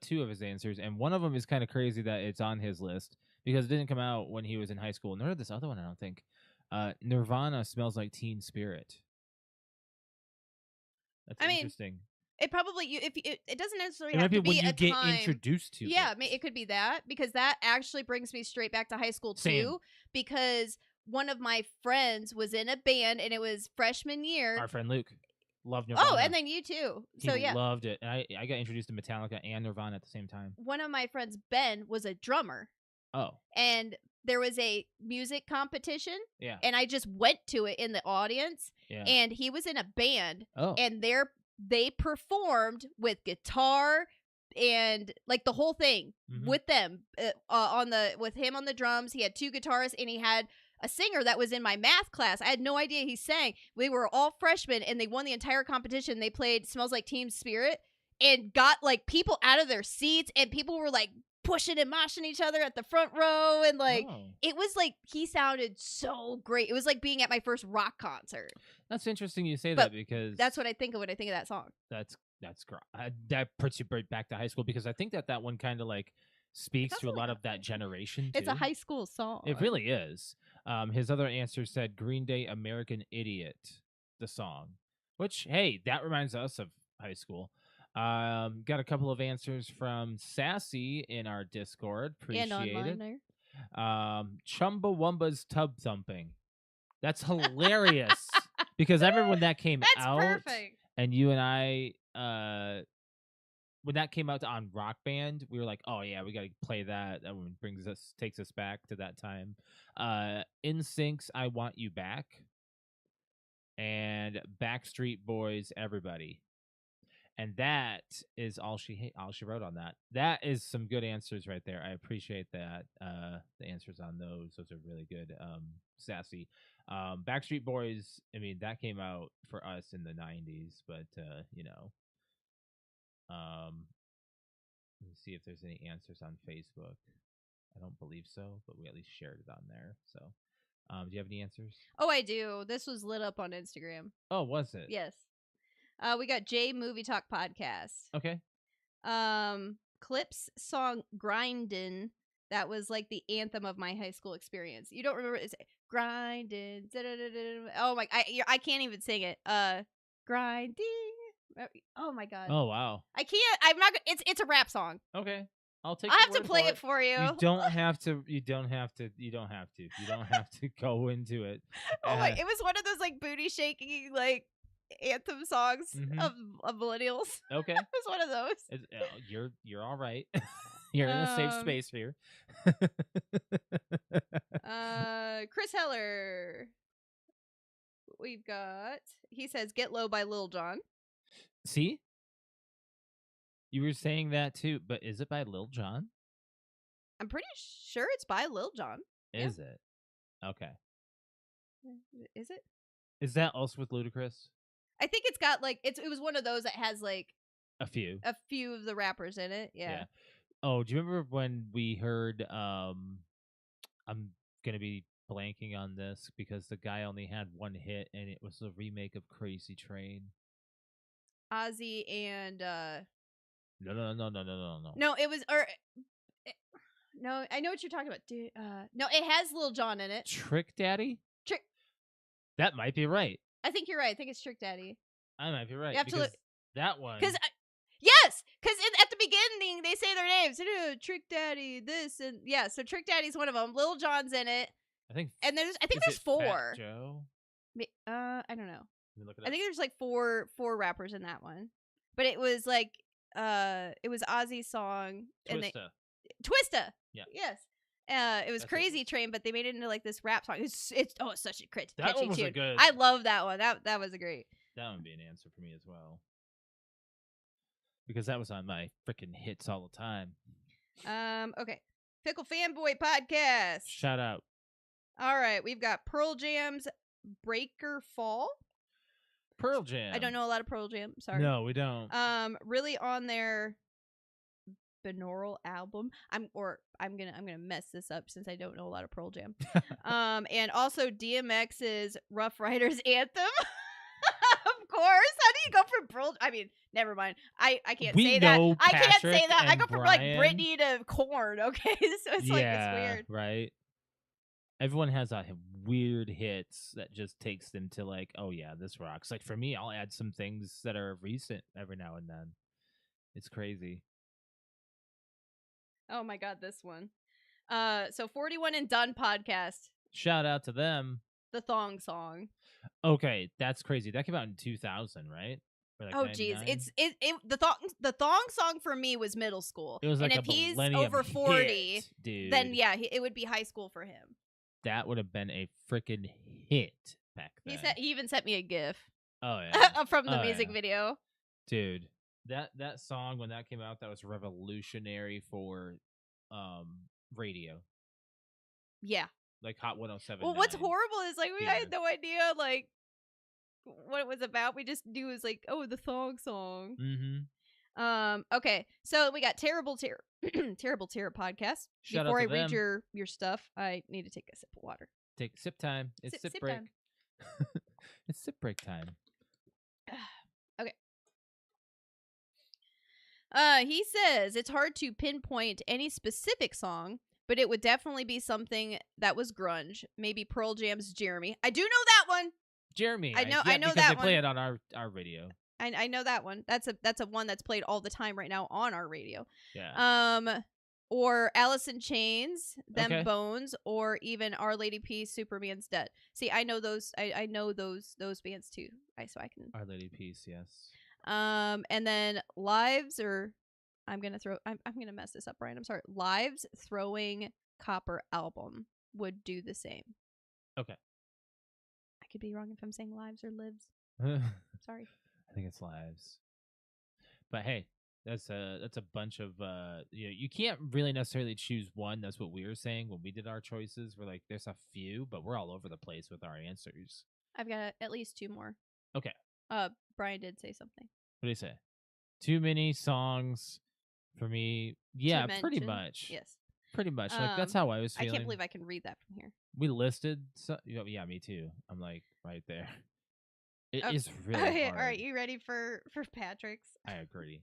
two of his answers, and one of them is kind of crazy that it's on his list because it didn't come out when he was in high school. Nor did this other one, I don't think. Nirvana Smells Like Teen Spirit. That's interesting. It probably it doesn't necessarily it have might to be when you get time. introduced to. Yeah, it could be that, because that actually brings me straight back to high school too. Because one of my friends was in a band, and it was freshman year. Our friend Luke. Loved Nirvana. Oh, and then you too. So he loved it. And I got introduced to Metallica and Nirvana at the same time. One of my friends, Ben, was a drummer. Oh. And there was a music competition. Yeah. And I just went to it in the audience. Yeah. And he was in a band. Oh. And they performed with guitar and the whole thing with them with him on the drums. He had 2 guitarists, and he had a singer that was in my math class. I had no idea he sang. We were all freshmen, and they won the entire competition. They played Smells Like Teen Spirit and got people out of their seats, and people were pushing and moshing each other at the front row, and like Oh. it was like he sounded so great. It was like being at my first rock concert. That's interesting you say But that because That's what I think of when I think of that song. that's that puts you right back to high school because I think that one kind of like speaks to a also lot like of that generation too. It's a high school song. It really is. His other answer said Green Day American Idiot, the song. Which, hey, that reminds us of high school. Got a couple of answers from Sassy in our Discord. Appreciate and online it. there. Chumbawamba's Tub Thumping. That's hilarious. Because I remember when that came That's out. perfect. And you and I when that came out on Rock Band, we were like, "Oh yeah, we got to play that." That one takes us back to that time. NSYNC's "I Want You Back" and Backstreet Boys' "Everybody," and that is all she wrote on that. That is some good answers right there. I appreciate that. The answers on those are really good. Sassy. Backstreet Boys. I mean, that came out for us in the '90s, but you know. Let me see if there's any answers on Facebook. I don't believe so, but we at least shared it on there. So, do you have any answers? Oh, I do. This was lit up on Instagram. Oh, was it? Yes. We got J Movie Talk Podcast. Okay. Clips song "Grindin'." That was like the anthem of my high school experience. You don't remember? It's grinding. Oh my! I can't even sing it. Grinding. Oh my god. Oh wow. I can't. I'm not. It's a rap song. Okay. I'll take. I your have to word play for it for you. You don't have to. You don't have to. You don't have to. You don't have to go into it. Oh my! It was one of those like booty shaking like anthem songs of millennials. Okay. It was one of those. You're all right. You're in a safe space here. Chris Heller. We've got. He says "Get Low" by Lil Jon. See? You were saying that too, but is it by Lil Jon? I'm pretty sure it's by Lil Jon. Is it? Okay. Is it? Is that also with Ludacris? I think it's got like it was one of those that has like a few of the rappers in it. Yeah. Oh, do you remember when we heard I'm gonna be blanking on this because the guy only had one hit and it was a remake of Crazy Train. Ozzy and No. No, it was no, I know what you're talking about. Dude, no, it has Lil Jon in it. Trick Daddy? Trick. That might be right. I think you're right. I think it's Trick Daddy. I might be right. You have to look. That one. Yes, because at the beginning they say their names. Trick Daddy, this and yeah. So Trick Daddy's one of them. Lil Jon's in it. I think there's 4. Fat Joe? I don't know. Let me look it I up. think there's like four rappers in that one, but it was like it was Ozzy's song Twista. Yeah. Yes. It was Crazy Train, but they made it into like this rap song. It's such a catchy that one was tune. a good. I love that one. That was a great. That would be an answer for me as well. Because that was on my freaking hits all the time. Okay. Pickle Fanboy Podcast. Shout out. All right, we've got Pearl Jam's Breaker Fall. Pearl Jam. I don't know a lot of Pearl Jam. Sorry. No, we don't. Really on their binaural album. I'm gonna mess this up since I don't know a lot of Pearl Jam. And also DMX's Rough Riders Anthem. Of course. How do you go from Pearl? I mean, never mind. I can't say that. I can't say that. I go from like Britney to Korn. Okay, so it's like it's weird, right? Everyone has a weird hits that just takes them to like, oh yeah, this rocks. Like for me, I'll add some things that are recent every now and then. It's crazy. Oh my god, this one. So 41 and Done podcast. Shout out to them. The Thong Song. Okay, that's crazy. That came out in 2000, right? Like oh geez, the thong song for me was middle school. It was like, and if he's over 40, hit, dude, then yeah, it would be high school for him. That would have been a freaking hit back then. He even sent me a GIF. Oh yeah, from the music video. Dude, that song when that came out, that was revolutionary for radio. Yeah. Like Hot 107. Well, what's horrible is like we had no idea like what it was about. We just knew it was like, oh, the thong song. Mm-hmm. Okay, so we got terrible terror podcast. Shout Before out I to read them. your stuff, I need to take a sip of water. Take sip time. It's sip break. Time. It's sip break time. Okay. He says it's hard to pinpoint any specific song, but it would definitely be something that was grunge. Maybe Pearl Jam's "Jeremy." I do know that one. Jeremy. I know because that they play one. it on our radio. I know that one. That's a one that's played all the time right now on our radio. Yeah. Or Alice in Chains, Them Okay. Bones, or even Our Lady Peace, Superman's Dead. See, I know those. I know those bands too. So I can. Our Lady Peace, yes. And then Lives, or I'm gonna mess this up, Brian. I'm sorry. Lives Throwing Copper album would do the same. Okay. I could be wrong if I'm saying Lives or Lives. Sorry. I think it's Lives. But hey, that's a bunch of you can't really necessarily choose one. That's what we were saying when we did our choices. We're like, there's a few, but we're all over the place with our answers. I've got at least two more. Okay. Brian did say something. What do you say? Too many songs for me. Yeah, pretty much. Yes. Pretty much. Like that's how I was feeling. I can't believe I can read that from here. We listed yeah, me too. I'm like right there. It is really hard. All right, you ready for Patrick's? I agree.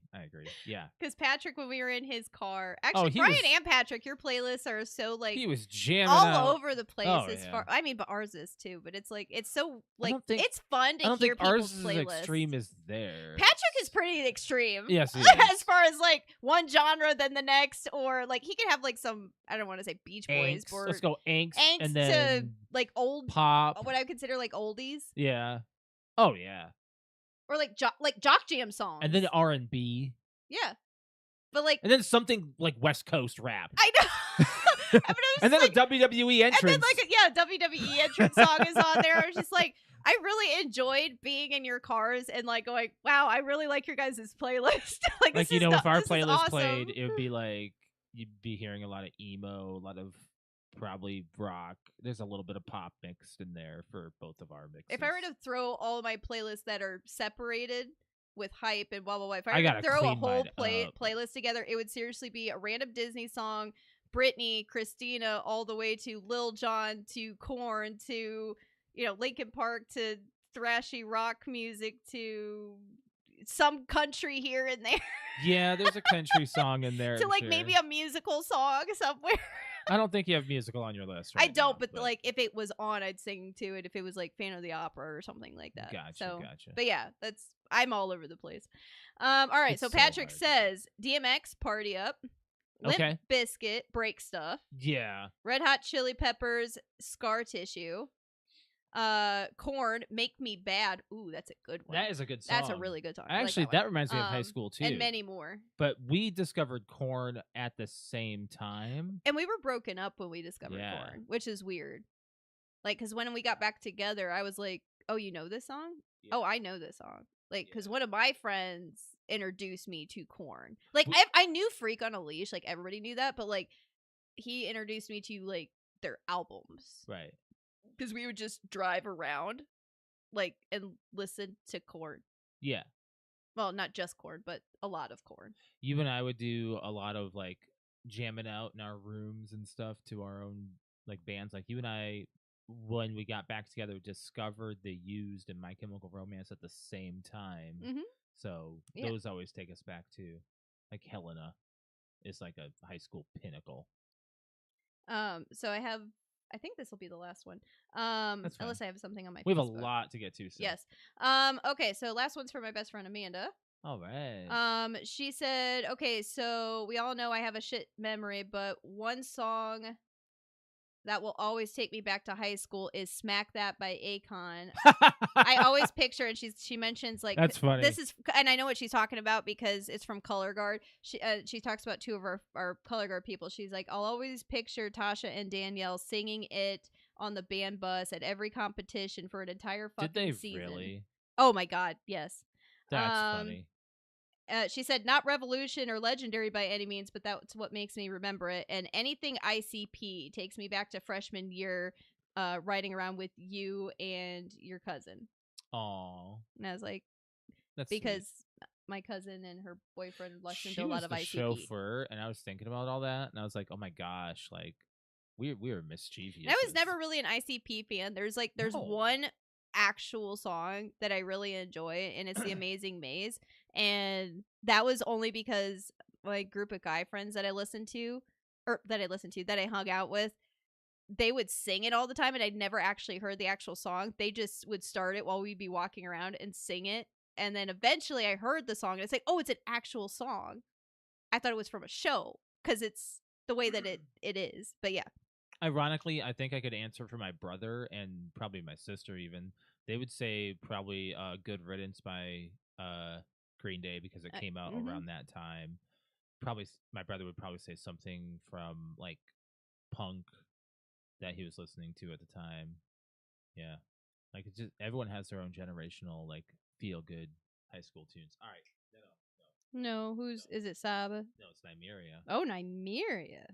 Yeah. Because Patrick, when we were in his car, actually, Brian and Patrick, your playlists are so like he was jamming all over the place. Oh, I mean, but ours is too. But it's like it's so like it's I fun to don't hear think people's ours is playlists. as extreme as theirs. Patrick is pretty extreme. Yes, he as far as like one genre then the next, or like he can have like some I don't want to say Beach Boys, Angst. or Let's go angst and to then like old pop. What I would consider like oldies. Yeah. Oh yeah. Or like jock jam songs. And then R&B. Yeah. But like and then something like West Coast rap. I know. And then like, a WWE entrance. And then like WWE entrance song is on there. It's just like I really enjoyed being in your cars and like going, wow, I really like your guys' playlist. like if our playlist played, it would be like you'd be hearing a lot of emo, a lot of probably rock. There's a little bit of pop mixed in there for both of our mixes. If I were to throw all of my playlists that are separated with hype and blah blah blah, if I were to throw a whole playlist together, it would seriously be a random Disney song, Britney, Christina, all the way to Lil Jon, to Korn, to Linkin Park, to thrashy rock music, to some country here and there. Yeah, there's a country song in there. To like maybe a musical song somewhere. I don't think you have musical on your list. Right I don't, now, but like if it was on, I'd sing to it. If it was like Phantom of the Opera or something like that. Gotcha. But yeah, I'm all over the place. All right, so Patrick says DMX, Party Up. Limp Bizkit, Break Stuff. Yeah. Red Hot Chili Peppers, Scar Tissue. Korn, Make Me Bad. Ooh, that's a good one. That is a good song. That's a really good song. Actually, that reminds me of high school too. And many more. But we discovered Korn at the same time. And we were broken up when we discovered Korn, which is weird. Like, because when we got back together, I was like, oh, you know this song? Yeah. Oh, I know this song. Like, because one of my friends introduced me to Korn. Like, I knew Freak on a Leash. Like, everybody knew that. But, like, he introduced me to, like, their albums. Right. Because we would just drive around, like, and listen to Korn. Yeah. Well, not just Korn, but a lot of Korn. You and I would do a lot of, like, jamming out in our rooms and stuff to our own, like, bands. Like, you and I, when we got back together, discovered The Used and My Chemical Romance at the same time. Mm-hmm. So those always take us back to, like, Helena is, like, a high school pinnacle. So I think this will be the last one. Unless I have something on my We have Facebook. a lot to get to. So. Yes. Okay, so last one's for my best friend Amanda. All right. She said, okay, so we all know I have a shit memory, but one song that will always take me back to high school is Smack That by Akon. I always picture, and she mentions, like, that's funny. This is, and I know what she's talking about because it's from Color Guard. She talks about two of our Color Guard people. She's like, I'll always picture Tasha and Danielle singing it on the band bus at every competition for an entire fucking season. Really? Oh my God, yes. That's funny. She said, not Revolution or Legendary by any means, but that's what makes me remember it. And anything ICP takes me back to freshman year, riding around with you and your cousin. Aww. And I was like, that's because sweet. my cousin and her boyfriend listened She to a lot was of the ICP. chauffeur, and I was thinking about all that, and I was like, oh my gosh, like we were mischievous. And I was never really an ICP fan. There's No. one actual song that I really enjoy, and it's The Amazing Maze, and that was only because my group of guy friends that I hung out with, they would sing it all the time, and I'd never actually heard the actual song. They just would start it while we'd be walking around and sing it. And then eventually I heard the song, and it's like, oh, it's an actual song. I thought it was from a show because it's the way that it is. But yeah. Ironically, I think I could answer for my brother and probably my sister even. They would say probably Good Riddance by Green Day because it came out around that time. Probably my brother would probably say something from like punk that he was listening to at the time. Yeah. Like it's just everyone has their own generational like feel good high school tunes. All right. No, is it Saba? No, it's Nymeria. Oh, Nymeria.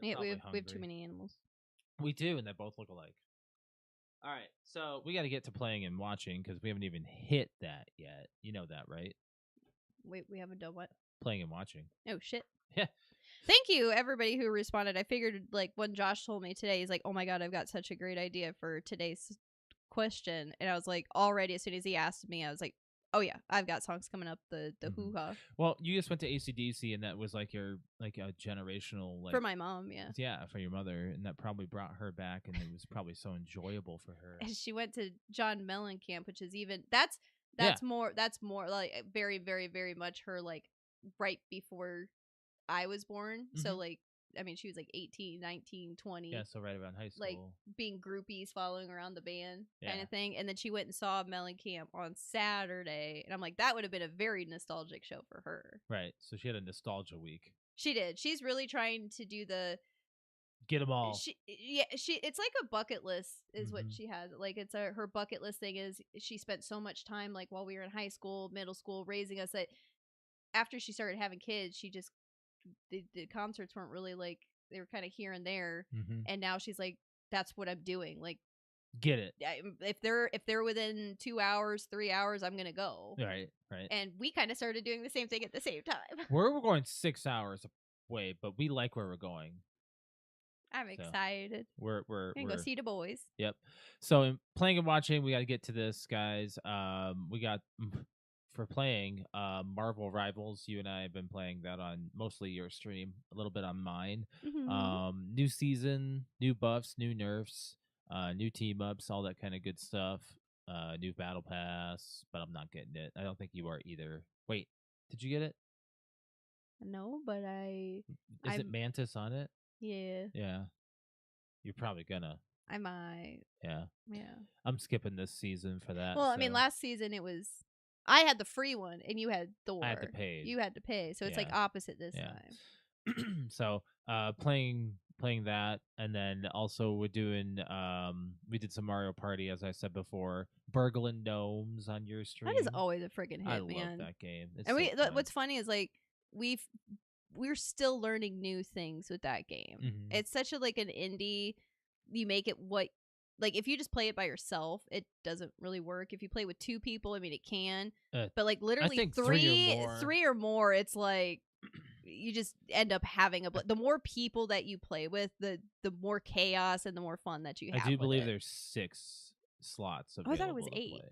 Yeah, we have too hungry. many animals. We do, and they both look alike. All right, so we got to get to playing and watching because we haven't even hit that yet. You know that, right? Wait, we haven't done what? Playing and watching. Oh, shit. Yeah. Thank you, everybody who responded. I figured, like, when Josh told me today, he's like, oh my God, I've got such a great idea for today's question. And I was like, already, as soon as he asked me, I was like, oh yeah, I've got songs coming up. The hoo-ha. Well, you just went to AC/DC, and that was like your like a generational like for my mom, yeah. Yeah, for your mother, and that probably brought her back, and it was probably so enjoyable for her. And she went to John Mellencamp, which is even that's more like very, very, very much her like right before I was born. So like, I mean, she was like 18, 19, 20. Yeah, so right around high school. Like being groupies following around the band kind of thing. And then she went and saw Mellencamp on Saturday. And I'm like, that would have been a very nostalgic show for her. Right. So she had a nostalgia week. She did. She's really trying to do the... Get them all. It's like a bucket list is what she has. Like it's her bucket list thing is she spent so much time like while we were in high school, middle school, raising us that after she started having kids, she just... The concerts weren't really like they were kind of here and there, and now she's like, that's what I'm doing. Like, get it. If they're within 2 hours, 3 hours, I'm gonna go. Right. And we kind of started doing the same thing at the same time. We're going 6 hours away, but we like where we're going. I'm excited. We're gonna go see the boys. Yep. So in playing and watching, we got to get to this, guys. We got. For playing Marvel Rivals, you and I have been playing that on mostly your stream, a little bit on mine. New season, new buffs, new nerfs, new team ups, all that kind of good stuff. New battle pass, but I'm not getting it. I don't think you are either. Wait, did you get it? No, but Is it Mantis on it? Yeah. Yeah. You're probably gonna. I might. Yeah. Yeah. I'm skipping this season for that. Well, I mean, last season it was... I had the free one, and you had Thor. I had to pay. You had to pay, so it's like opposite this time. So, playing that, and then also we're doing. We did some Mario Party, as I said before. Burgling Gnomes on your stream. That is always a friggin' hit, man. I love that game. It's and so fun. What's funny is like we're still learning new things with that game. It's such a like an indie. You make it what. Like, if you just play it by yourself, it doesn't really work. If you play with two people, I mean, it can. But, like, literally three or more, it's like, you just end up having the more people that you play with, the more chaos and the more fun that you have. I do believe there's 6 slots available. I thought it was 8.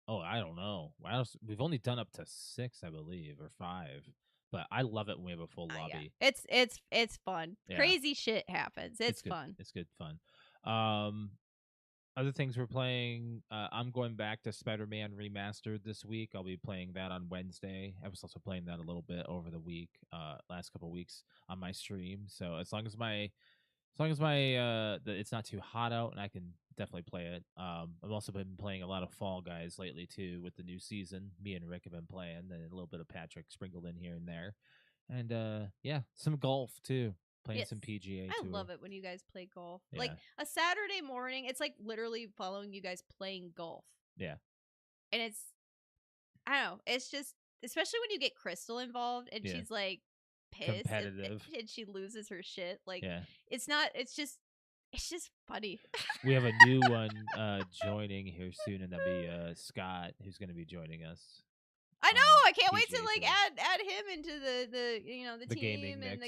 Oh, I don't know. We've only done up to 6, I believe, or 5. But I love it when we have a full lobby. Yeah. It's fun. Yeah. Crazy shit happens. It's fun. It's good fun. Other things we're playing, I'm going back to Spider-Man Remastered this week. I'll be playing that on Wednesday. I was also playing that a little bit over the week, last couple of weeks on my stream. So as long as it's not too hot out, and I can definitely play it. I've also been playing a lot of Fall Guys lately too with the new season. Me and Rick have been playing, and a little bit of Patrick sprinkled in here and there, and some golf too. Playing some PGA I Tour. love it when you guys play golf. Yeah. Like a Saturday morning, it's like literally following you guys playing golf. Yeah. And I don't know, it's just, especially when you get Crystal involved and she's like pissed and she loses her shit. Like it's just funny. We have a new one joining here soon, and that'll be Scott, who's going to be joining us. I know. I can't wait to PGA like today. add him into the the The team gaming and mix.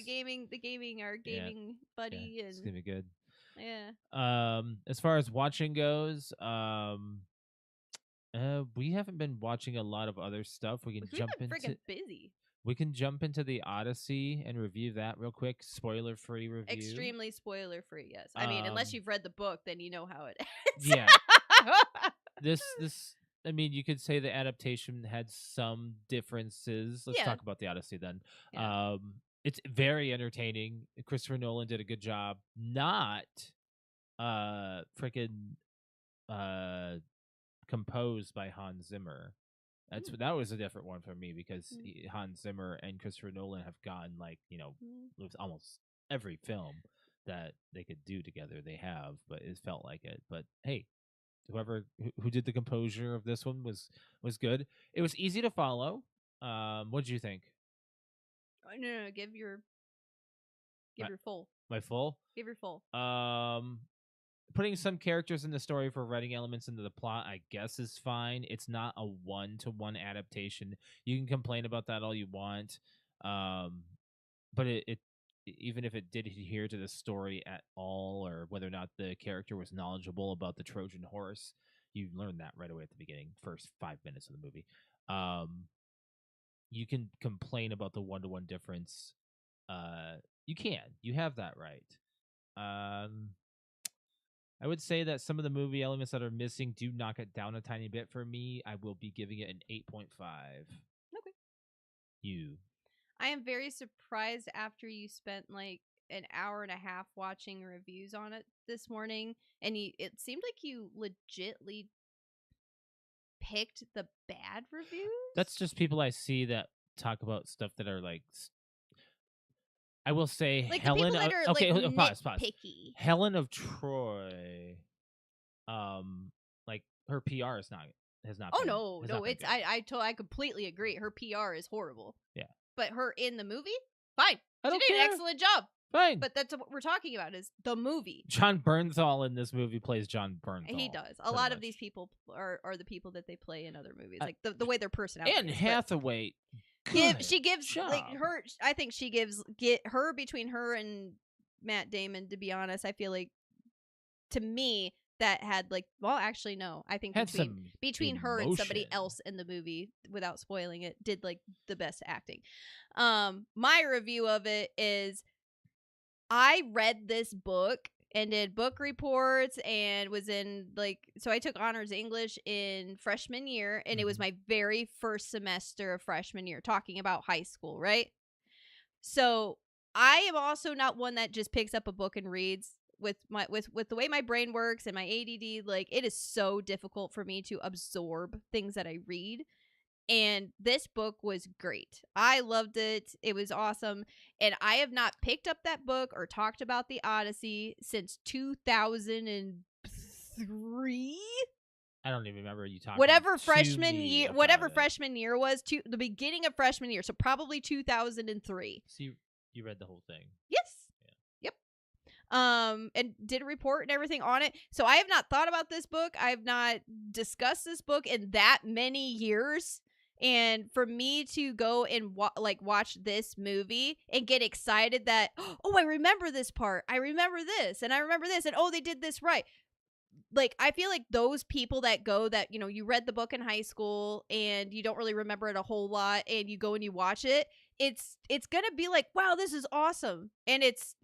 the gaming our gaming buddy Yeah, it's and gonna be good. yeah. As far as watching goes, we haven't been watching a lot of other stuff. We've been freaking busy. We can jump into the Odyssey and review that real quick. Spoiler free review. Extremely spoiler free. Yes. I mean, unless you've read the book, then you know how it ends. Yeah. this I mean, you could say the adaptation had some differences. Let's talk about the Odyssey then. Yeah. It's very entertaining. Christopher Nolan did a good job. Not freaking composed by Hans Zimmer. That was a different one for me because Hans Zimmer and Christopher Nolan have gotten with almost every film that they could do together. They have, but it felt like it. But hey, whoever who did the composure of this one was good. It was easy to follow. What did you think? No, give your full. My full? Give your full. Putting some characters in the story for writing elements into the plot, I guess, is fine. It's not a 1-to-1 adaptation. You can complain about that all you want, but it even if it did adhere to the story at all, or whether or not the character was knowledgeable about the Trojan horse, you learn that right away at the beginning, first 5 minutes of the movie. You can complain about the 1-to-1 difference. You have that right. I would say that some of the movie elements that are missing do knock it down a tiny bit for me. I will be giving it an 8.5. Okay. You. I am very surprised after you spent like an hour and a half watching reviews on it this morning, and it seemed like you legitly picked the bad reviews. That's just people I see that talk about stuff that are like. I will say like Helen. The people that are okay, like pause. nitpicky. Helen of Troy. Like her PR has not. Oh no! It's I completely agree. Her PR is horrible. Yeah. But her in the movie, fine. She did an excellent job. Fine. But that's what we're talking about is the movie. John Bernthal in this movie plays John Bernthal. He does. A lot of these people are the people that they play in other movies, like the way their personality. Anne Hathaway. She gives like her. I think she gives her between her and Matt Damon. To be honest, I feel like to me that had like actually no. I think between her and somebody else in the movie, without spoiling it, did like the best acting. My review of it is I read this book and did book reports and was in so I took honors English in freshman year, and it was my very first semester of freshman year, talking about high school, right? So I am also not one that just picks up a book and reads. With the way my brain works and my ADD, it is so difficult for me to absorb things that I read. And this book was great. I loved it. It was awesome. And I have not picked up that book or talked about the Odyssey since 2003. I don't even remember you talking. Whatever freshman year was, to the beginning of freshman year, so probably 2003. So you read the whole thing? Yes. And did a report and everything on it. So I have not thought about this book. I have not discussed this book in that many years. And for me to go and watch this movie and get excited that, oh, I remember this part. I remember this and I remember this. And oh, they did this right. I feel like those people that go that, you read the book in high school and you don't really remember it a whole lot and you go and you watch it. It's going to be like, wow, this is awesome. And it's,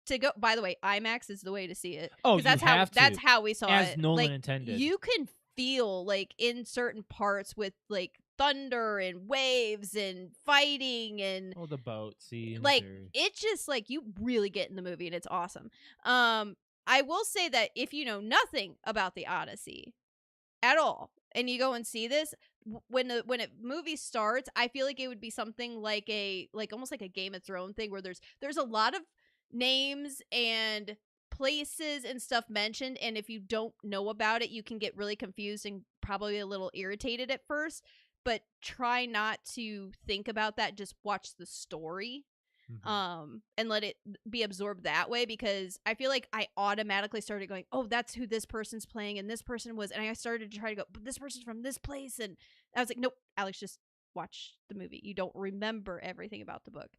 to go, by the way, IMAX is the way to see it. Oh, that's how we saw it. As Nolan intended. You can feel in certain parts with thunder and waves and fighting and the boat scenes. It's just you really get in the movie and it's awesome. I will say that if you know nothing about the Odyssey at all and you go and see this, when a movie starts, I feel like it would be something almost like a Game of Thrones thing where there's a lot of names and places and stuff mentioned, and if you don't know about it, you can get really confused and probably a little irritated at first, but try not to think about that. Just watch the story and let it be absorbed that way, because I feel like I automatically started going, oh, that's who this person's playing and this person was, and I started to try to go, but this person's from this place, and I was like, nope, Alex, just watch the movie. You don't remember everything about the book.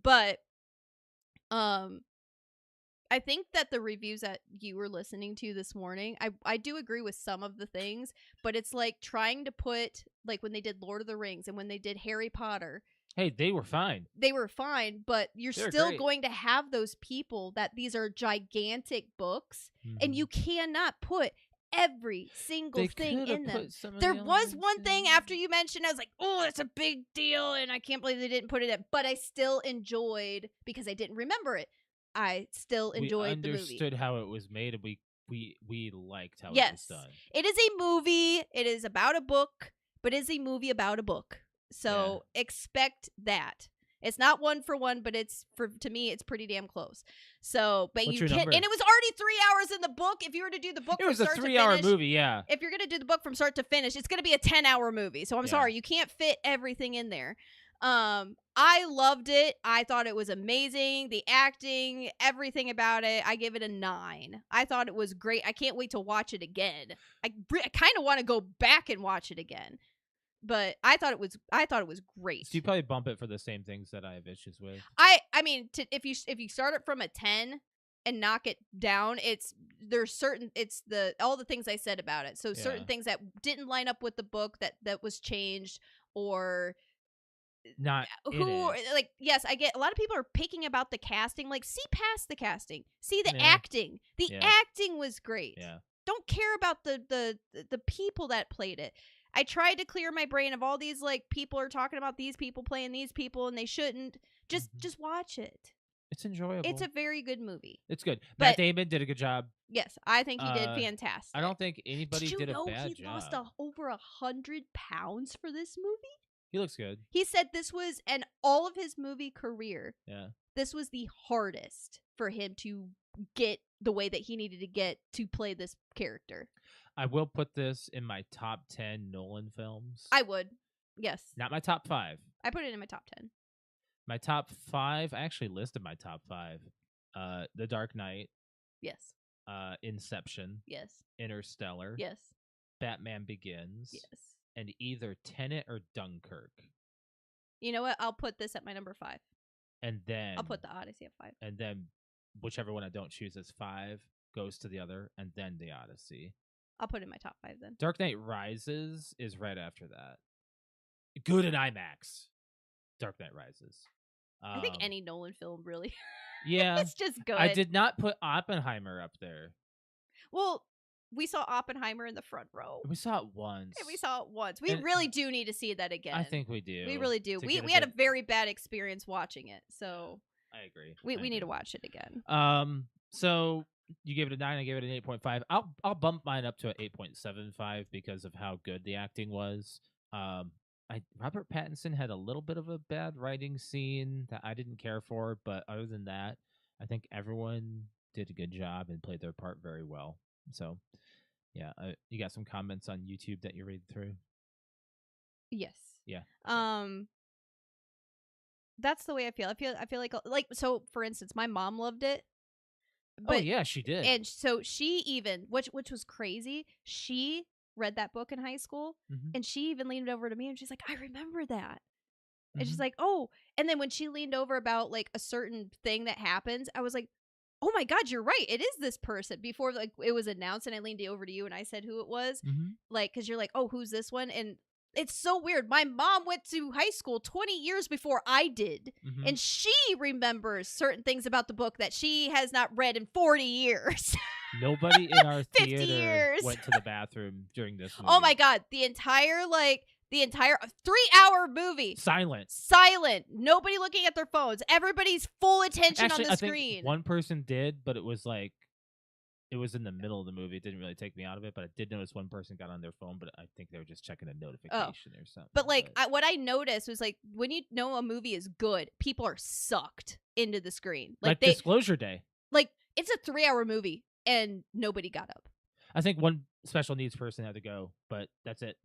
But I think that the reviews that you were listening to this morning, I do agree with some of the things, but it's like trying to put, like when they did Lord of the Rings and when they did Harry Potter. Hey, they were fine. They were fine, but you're still going to have those people that these are gigantic books, and you cannot put every single thing in them. There was one thing after you mentioned, I was like, oh, that's a big deal, and I can't believe they didn't put it in, but I still enjoyed, because I didn't remember it, I still enjoyed the movie. We understood how it was made, and we liked how it was done. It is a movie. It is about a book, but it is a movie about a book. So expect that. It's not one for one, but to me, it's pretty damn close. So, but you can, and it was already 3 hours in the book. If you were to do the book, it was a 3-hour movie. Yeah. If you're gonna do the book from start to finish, it's gonna be a 10-hour movie. So I'm sorry, you can't fit everything in there. I loved it. I thought it was amazing. The acting, everything about it. I give it a 9. I thought it was great. I can't wait to watch it again. I kind of want to go back and watch it again. But I thought it was great. So you probably bump it for the same things that I have issues with. I mean, if you start it from a 10 and knock it down, all the things I said about it. So certain things that didn't line up with the book that was changed, or not like, yes, I get a lot of people are picking about the casting, like, see past the casting, see the acting. The acting was great. Yeah. Don't care about the people that played it. I tried to clear my brain of all these, like, people are talking about these people playing these people and they shouldn't. Just watch it. It's enjoyable. It's a very good movie. It's good. Matt Damon did a good job. Yes, I think he did fantastic. I don't think anybody did a bad job. Did you know he lost over 100 pounds for this movie? He looks good. He said this was, and all of his movie career, this was the hardest for him to get the way that he needed to get to play this character. I will put this in my top 10 Nolan films. I would. Yes. Not my top 5. I put it in my top 10. My top 5, I actually listed my top 5. The Dark Knight. Yes. Inception. Yes. Interstellar. Yes. Batman Begins. Yes. And either Tenet or Dunkirk. You know what? I'll put this at my number 5. And then I'll put the Odyssey at 5. And then whichever one I don't choose as 5 goes to the other, and then the Odyssey. I'll put it in my top 5 then. Dark Knight Rises is right after that. Good in IMAX. Dark Knight Rises. I think any Nolan film, really. Yeah. It's just good. I did not put Oppenheimer up there. Well, we saw Oppenheimer in the front row. We saw it once. We really do need to see that again. I think we do. We really do. We had a very bad experience watching it, so I agree. We need to watch it again. So you gave it a 9. I gave it an 8.5. I'll bump mine up to an 8.75 because of how good the acting was. Robert Pattinson had a little bit of a bad writing scene that I didn't care for, but other than that, I think everyone did a good job and played their part very well. So, yeah, you got some comments on YouTube that you read through? Yes. Yeah. That's the way I feel. I feel like so. For instance, my mom loved it. But, yeah, she did. And so she even, which was crazy, she read that book in high school, and she even leaned over to me and she's like, I remember that. And she's like, oh. And then when she leaned over about, like, a certain thing that happens, I was like, oh my God, you're right. It is this person. Before, like, it was announced and I leaned over to you and I said who it was. Like, because you're like, oh, who's this one? And it's so weird. My mom went to high school 20 years before I did. And she remembers certain things about the book that she has not read in 40 years. Nobody in our theater went to the bathroom during this movie. Oh my God. The entire 3-hour movie. Silent. Nobody looking at their phones. Everybody's full attention on the screen. Think one person did, but it was like, it was in the middle of the movie. It didn't really take me out of it, but I did notice one person got on their phone, but I think they were just checking a notification or something. But like, what I noticed was, like, when you know a movie is good, people are sucked into the screen. Like Disclosure Day. Like, it's a 3-hour movie and nobody got up. I think one special needs person had to go, but that's it.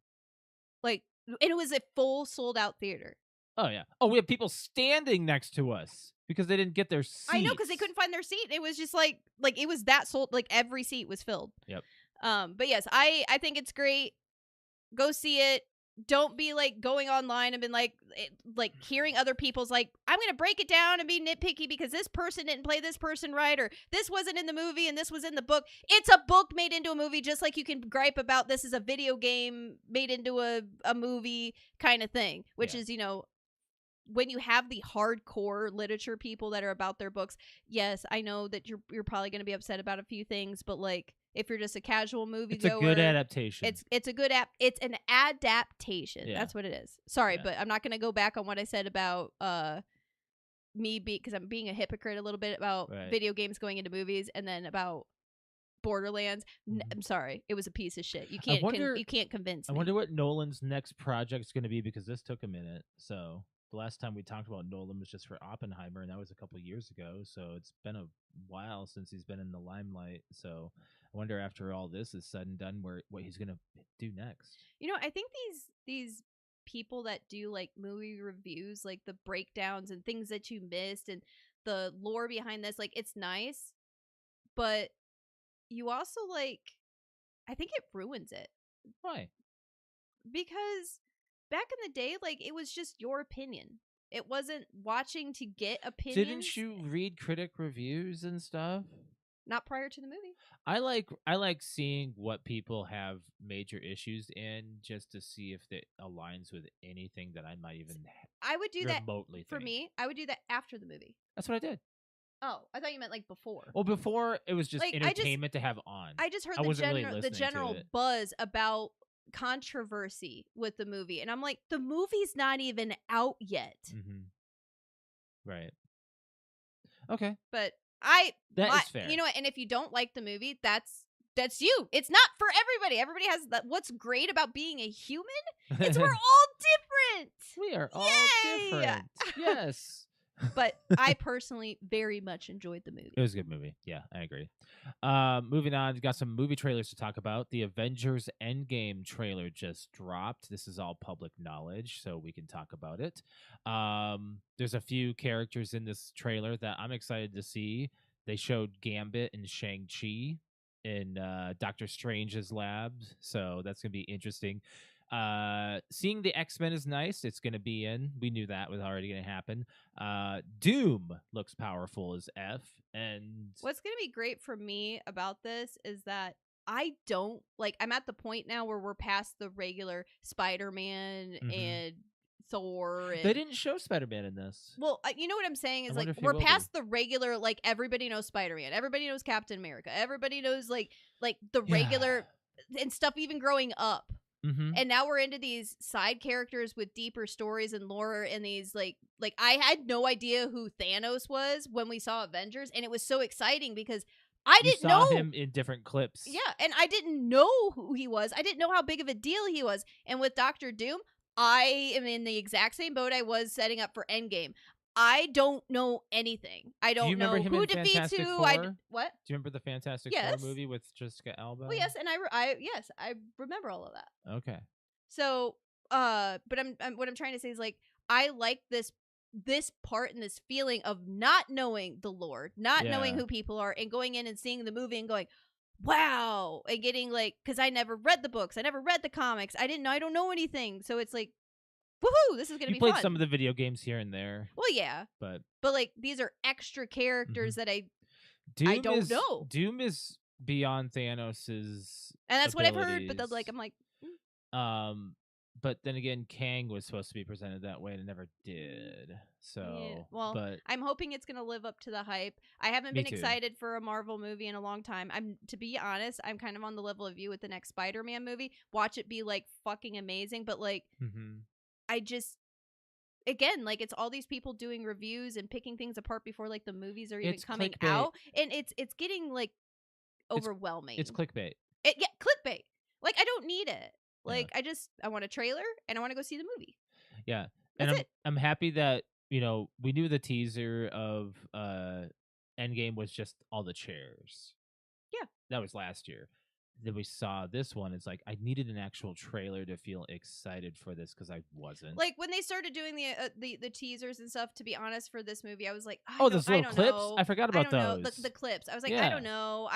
Like, and it was a full sold out theater. Oh, yeah. Oh, we have people standing next to us because they didn't get their seats. I know, because they couldn't find their seat. It was just like it was that sold. Like, every seat was filled. Yep. But yes, I think it's great. Go see it. don't be like going online and been like hearing other people's like, I'm gonna break it down and be nitpicky because this person didn't play this person right, or this wasn't in the movie and this was in the book. It's a book made into a movie, just like you can gripe about this is a video game made into a movie kind of thing, which is, you know, when you have the hardcore literature people that are about their books, yes, I know that you're probably going to be upset about a few things, but like if you're just a casual movie it's a good adaptation. It's a good it's an adaptation. Yeah. That's what it is. Sorry, but I'm not going to go back on what I said about me because I'm being a hypocrite a little bit about video games going into movies, and then about Borderlands. I'm sorry, it was a piece of shit. You can't you can't convince me. I wonder what Nolan's next project is going to be, because this took a minute. So the last time we talked about Nolan was just for Oppenheimer, and that was a couple years ago. So it's been a while since he's been in the limelight. So I wonder, after all this is said and done, what he's going to do next. You know, I think these people that do like movie reviews, like the breakdowns and things that you missed and the lore behind this, like it's nice, but you also like, I think it ruins it. Why? Because back in the day, like it was just your opinion. It wasn't watching to get opinions. Didn't you read critic reviews and stuff? Not prior to the movie. I like seeing what people have major issues in, just to see if it aligns with anything that I might even I would do that for think. me. I would do that after the movie. That's what I did. Oh, I thought you meant like before. Well, before it was just like, entertainment to have on. I just heard the general buzz about controversy with the movie, and I'm like, the movie's not even out yet. Right. Okay. But that is fair. You know what? And if you don't like the movie, that's you. It's not for everybody. Everybody has that. What's great about being a human is we're all different. We are all different. Yes. But I personally very much enjoyed the movie. It was a good movie. Yeah, I agree. Moving on, got some movie trailers to talk about. The Avengers Endgame trailer just dropped. This is all public knowledge, so we can talk about it. There's a few characters in this trailer that I'm excited to see. They showed Gambit and Shang-Chi in Doctor Strange's lab, so that's going to be interesting. Seeing the X-Men is nice. It's going to be in. We knew that was already going to happen. Doom looks powerful as F. And what's going to be great for me about this is that I don't like, I'm at the point now where we're past the regular Spider-Man and Thor. And, they didn't show Spider-Man in this. Well, you know what I'm saying is like we're past the regular, like everybody knows Spider-Man, everybody knows Captain America, everybody knows like the regular and stuff, even growing up. And now we're into these side characters with deeper stories and lore, and these like I had no idea who Thanos was when we saw Avengers, and it was so exciting because I didn't know him in different clips. Yeah, and I didn't know who he was. I didn't know how big of a deal he was. And with Doctor Doom, I am in the exact same boat I was setting up for Endgame. I don't know anything. I don't know who defeats who. What? Do you remember the Fantastic Four movie with Jessica Alba? Well, yes, and I remember all of that. Okay. So, but I'm what I'm trying to say is like I like this part and this feeling of not knowing the lore, not knowing who people are, and going in and seeing the movie and going, wow, and getting like, because I never read the books, I never read the comics, I don't know anything, so it's like, woohoo, this is gonna be fun. You played some of the video games here and there. Well, yeah, but like these are extra characters that I don't know. Doom is beyond Thanos's, and that's abilities. what I've heard. But like, I'm like, but then again, Kang was supposed to be presented that way and it never did. So, but I'm hoping it's gonna live up to the hype. I haven't been excited for a Marvel movie in a long time. To be honest, I'm kind of on the level of you with the next Spider-Man movie. Watch it be like fucking amazing, but like. I just, again, like it's all these people doing reviews and picking things apart before like the movies are even coming out, and it's getting like overwhelming. It's clickbait. Clickbait. Like I don't need it. Like I want a trailer and I want to go see the movie. Yeah, that's it. I'm happy that we knew the teaser of Endgame was just all the chairs. Yeah, that was last year. Then we saw this one. It's like I needed an actual trailer to feel excited for this because I wasn't. Like when they started doing the teasers and stuff. To be honest, for this movie, I was like, those little clips. I forgot about those. The clips. I was like, I don't know.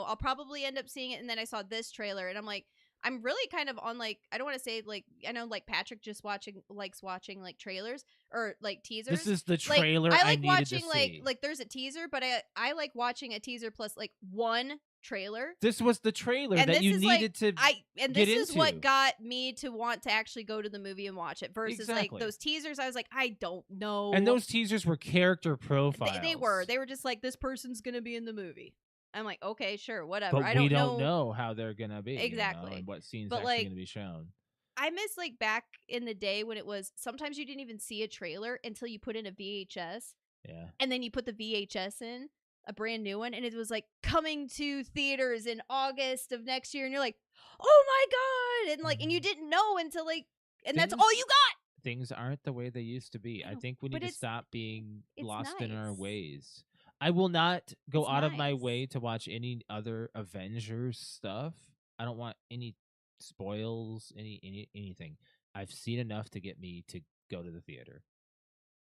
I'll probably end up seeing it. And then I saw this trailer, and I'm like, I'm really kind of on like, I don't want to say like, I know like Patrick just likes watching like trailers or like teasers. This is the Like, trailer I I like needed watching to see. like there's a teaser, but I like watching a teaser plus like one trailer. This was the trailer And that this you is needed to and get this is into. what got me to want to actually go to the movie and watch it versus Exactly. like those teasers. I was like, I don't know. And those teasers were character profiles. They were just like, this person's gonna be in the movie. I'm like, okay, sure, whatever. But I we don't know how they're gonna be exactly, and what scenes but actually like, gonna be shown. I miss like back in the day when it was sometimes you didn't even see a trailer until you put in a VHS. Yeah. And then you put the VHS in, a brand new one, and it was like coming to theaters in August of next year, and you're like, oh my god, and like, and you didn't know until like, and that's all you got. Things aren't the way they used to be. I think we need to stop being lost in our nice. ways. I will not go It's out of my nice. way to watch any other Avengers stuff. I don't want any spoils, anything. I've seen enough to get me to go to the theater.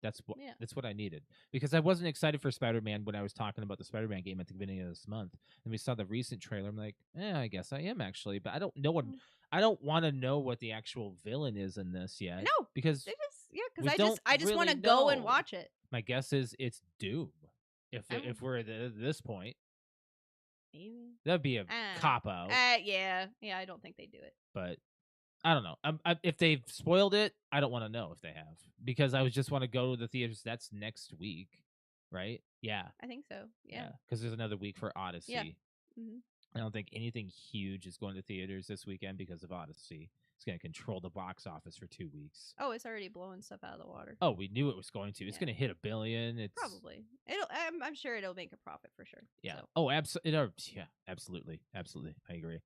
That's what I needed, because I wasn't excited for Spider-Man when I was talking about the Spider-Man game at the beginning of this month, and we saw the recent trailer. I'm like, I guess I am actually, but I don't know what. I don't want to know what the actual villain is in this yet. No, because I just want to go and watch it. My guess is it's Doom. If we're at this point, maybe that'd be a cop out. Yeah, I don't think they do it, but I don't know. If they've spoiled it, I don't want to know if they have, because I would just want to go to the theaters. That's next week, right? Yeah, I think so. Yeah, because there's another week for Odyssey. Yeah. Mm-hmm. I don't think anything huge is going to theaters this weekend because of Odyssey. It's going to control the box office for 2 weeks. Oh, it's already blowing stuff out of the water. Oh, we knew it was going to. It's going to hit $1 billion. It's probably. I'm sure it'll make a profit for sure. Yeah. So. Oh, yeah, absolutely, I agree.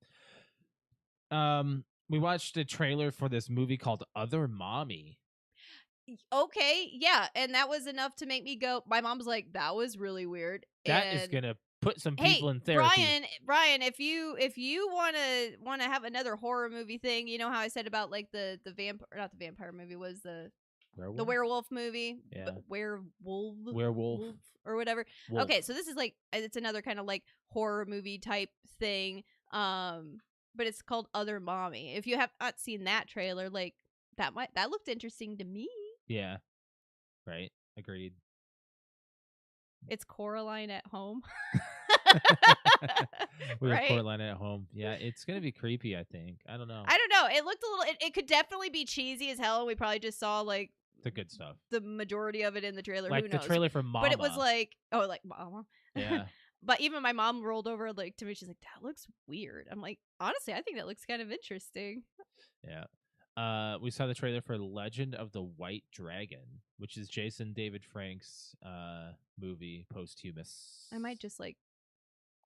We watched a trailer for this movie called Other Mommy. Okay, yeah, and that was enough to make me go. My mom's like, that was really weird. That is gonna put some people in therapy. Brian, if you wanna have another horror movie thing, you know how I said about like the vampire, not the vampire movie, was the werewolf movie, yeah, werewolf or whatever. Wolf. Okay, so this is like, it's another kind of like horror movie type thing, but it's called Other Mommy. If you have not seen that trailer, like that looked interesting to me. Yeah, right. Agreed. It's Coraline at home. We have Coraline at home. Yeah, it's gonna be creepy. I think. I don't know. It looked a little. It could definitely be cheesy as hell, and we probably just saw like the good stuff, the majority of it in the trailer. Like Who knows? the trailer for Mama. But it was like, oh, like Mama. Yeah. But even my mom rolled over like to me. She's like, "That looks weird." I'm like, honestly, I think that looks kind of interesting. Yeah. We saw the trailer for Legend of the White Dragon, which is Jason David Frank's movie posthumous. I might just like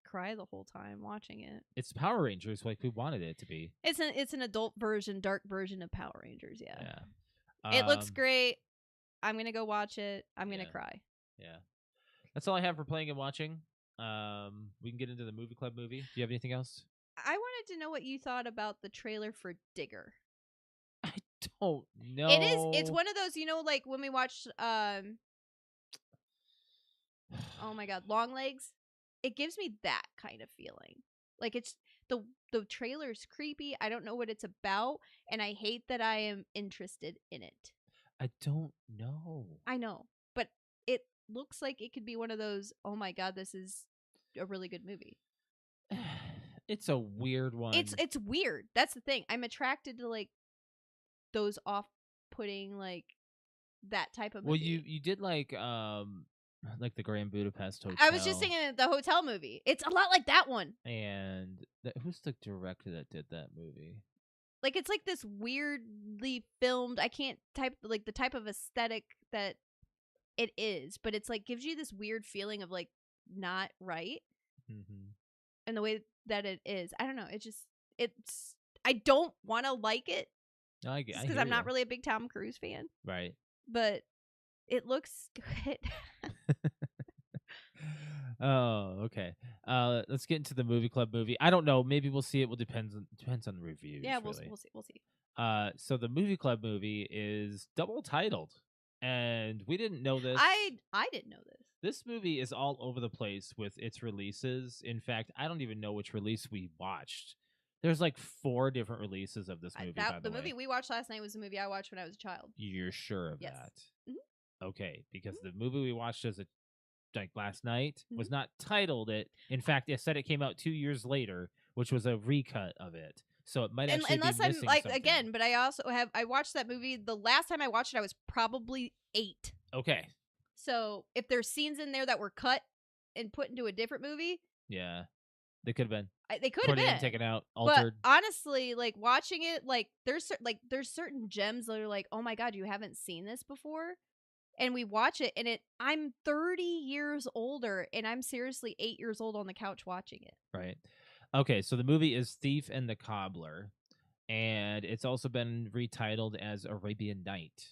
cry the whole time watching it. It's Power Rangers, like we wanted it to be. It's an adult version, dark version of Power Rangers. Yeah. Yeah. It looks great. I'm gonna go watch it. I'm gonna cry. Yeah. That's all I have for playing and watching. We can get into the movie club movie. Do you have anything else? I wanted to know what you thought about the trailer for Digger. I don't know. It's one of those, like when we watched oh my god, Longlegs. It gives me that kind of feeling. Like it's the trailer's creepy. I don't know what it's about, and I hate that I am interested in it. I don't know. I know, but it looks like it could be one of those, oh my god, this is a really good movie. It's a weird one. It's weird. That's the thing. I'm attracted to like those off-putting, like that type of movie. Well, you did like the Grand Budapest Hotel. I was just thinking the hotel movie. It's a lot like that one. And who's the director that did that movie? Like it's like this weirdly filmed. I can't type like the type of aesthetic that it is, but it's like gives you this weird feeling of like not right. Mm-hmm. And the way that it is, I don't know. It's. I don't want to like it. Because I'm not really a big Tom Cruise fan. Right. But it looks good. Oh, okay. Let's get into the movie club movie. I don't know. Maybe we'll see it. Well, depends on the reviews. Yeah, really. we'll see. So the movie club movie is double titled, and we didn't know this. I didn't know this. This movie is all over the place with its releases. In fact, I don't even know which release we watched. There's like 4 different releases of this movie. By the way, movie we watched last night was the movie I watched when I was a child. You're sure of Yes. that? Mhm. Okay, because the movie we watched last night was not titled it. In fact, it said it came out 2 years later, which was a recut of it. So it might actually unless be I'm missing like something. again, but I watched that movie the last time I watched it I was probably 8. Okay. So if there's scenes in there that were cut and put into a different movie, Yeah. They could have been. They could have Put been in, taken out, but altered. honestly, like watching it, like there's certain gems that are like, oh my god, you haven't seen this before, and we watch it, and I'm 30 years older, and I'm seriously 8 years old on the couch watching it. Right. Okay, so the movie is Thief and the Cobbler, and it's also been retitled as Arabian Night,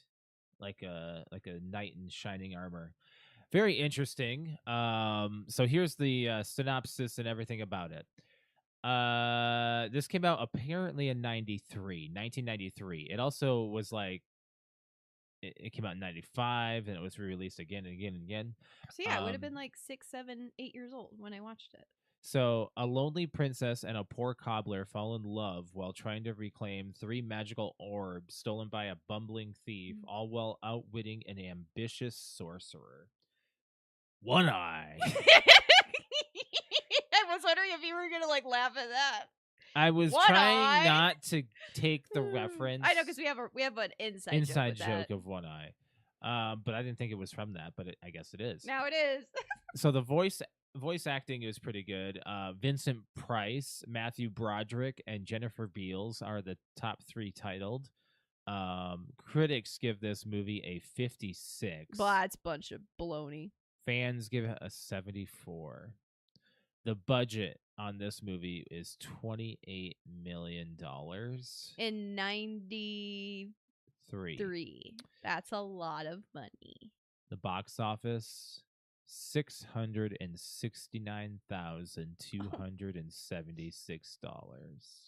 like a knight in shining armor. Very interesting. So here's the synopsis and everything about it. This came out apparently in 1993. It also was like it came out in 95 and it was re-released again and again and again. So yeah, I would have been like 6, 7, 8 years old when I watched it. So a lonely princess and a poor cobbler fall in love while trying to reclaim 3 magical orbs stolen by a bumbling thief, all while outwitting an ambitious sorcerer. One Eye. I was wondering if you were gonna like laugh at that. I was One trying Eye? not to take the reference. I know because we have an inside joke of One Eye, but I didn't think it was from that. But I guess it is. Now it is. So the voice acting is pretty good. Vincent Price, Matthew Broderick, and Jennifer Beals are the top 3 titled. Critics give this movie a 56. Blah, it's a bunch of baloney. Fans give it a 74. The budget on this movie is $28 million. In 93. That's a lot of money. The box office, $669,276.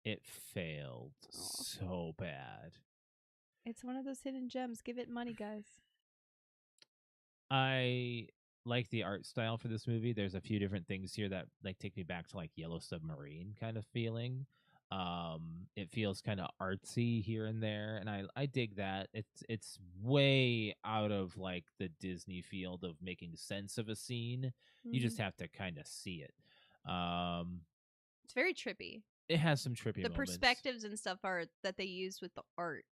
It failed so bad. It's one of those hidden gems. Give it money, guys. I like the art style for this movie. There's a few different things here that like take me back to like Yellow Submarine kind of feeling. It feels kind of artsy here and there, and I dig that. It's way out of like the Disney field of making sense of a scene. You just have to kind of see it. It's very trippy. It has some trippy The moments. perspectives and stuff are that they use with the art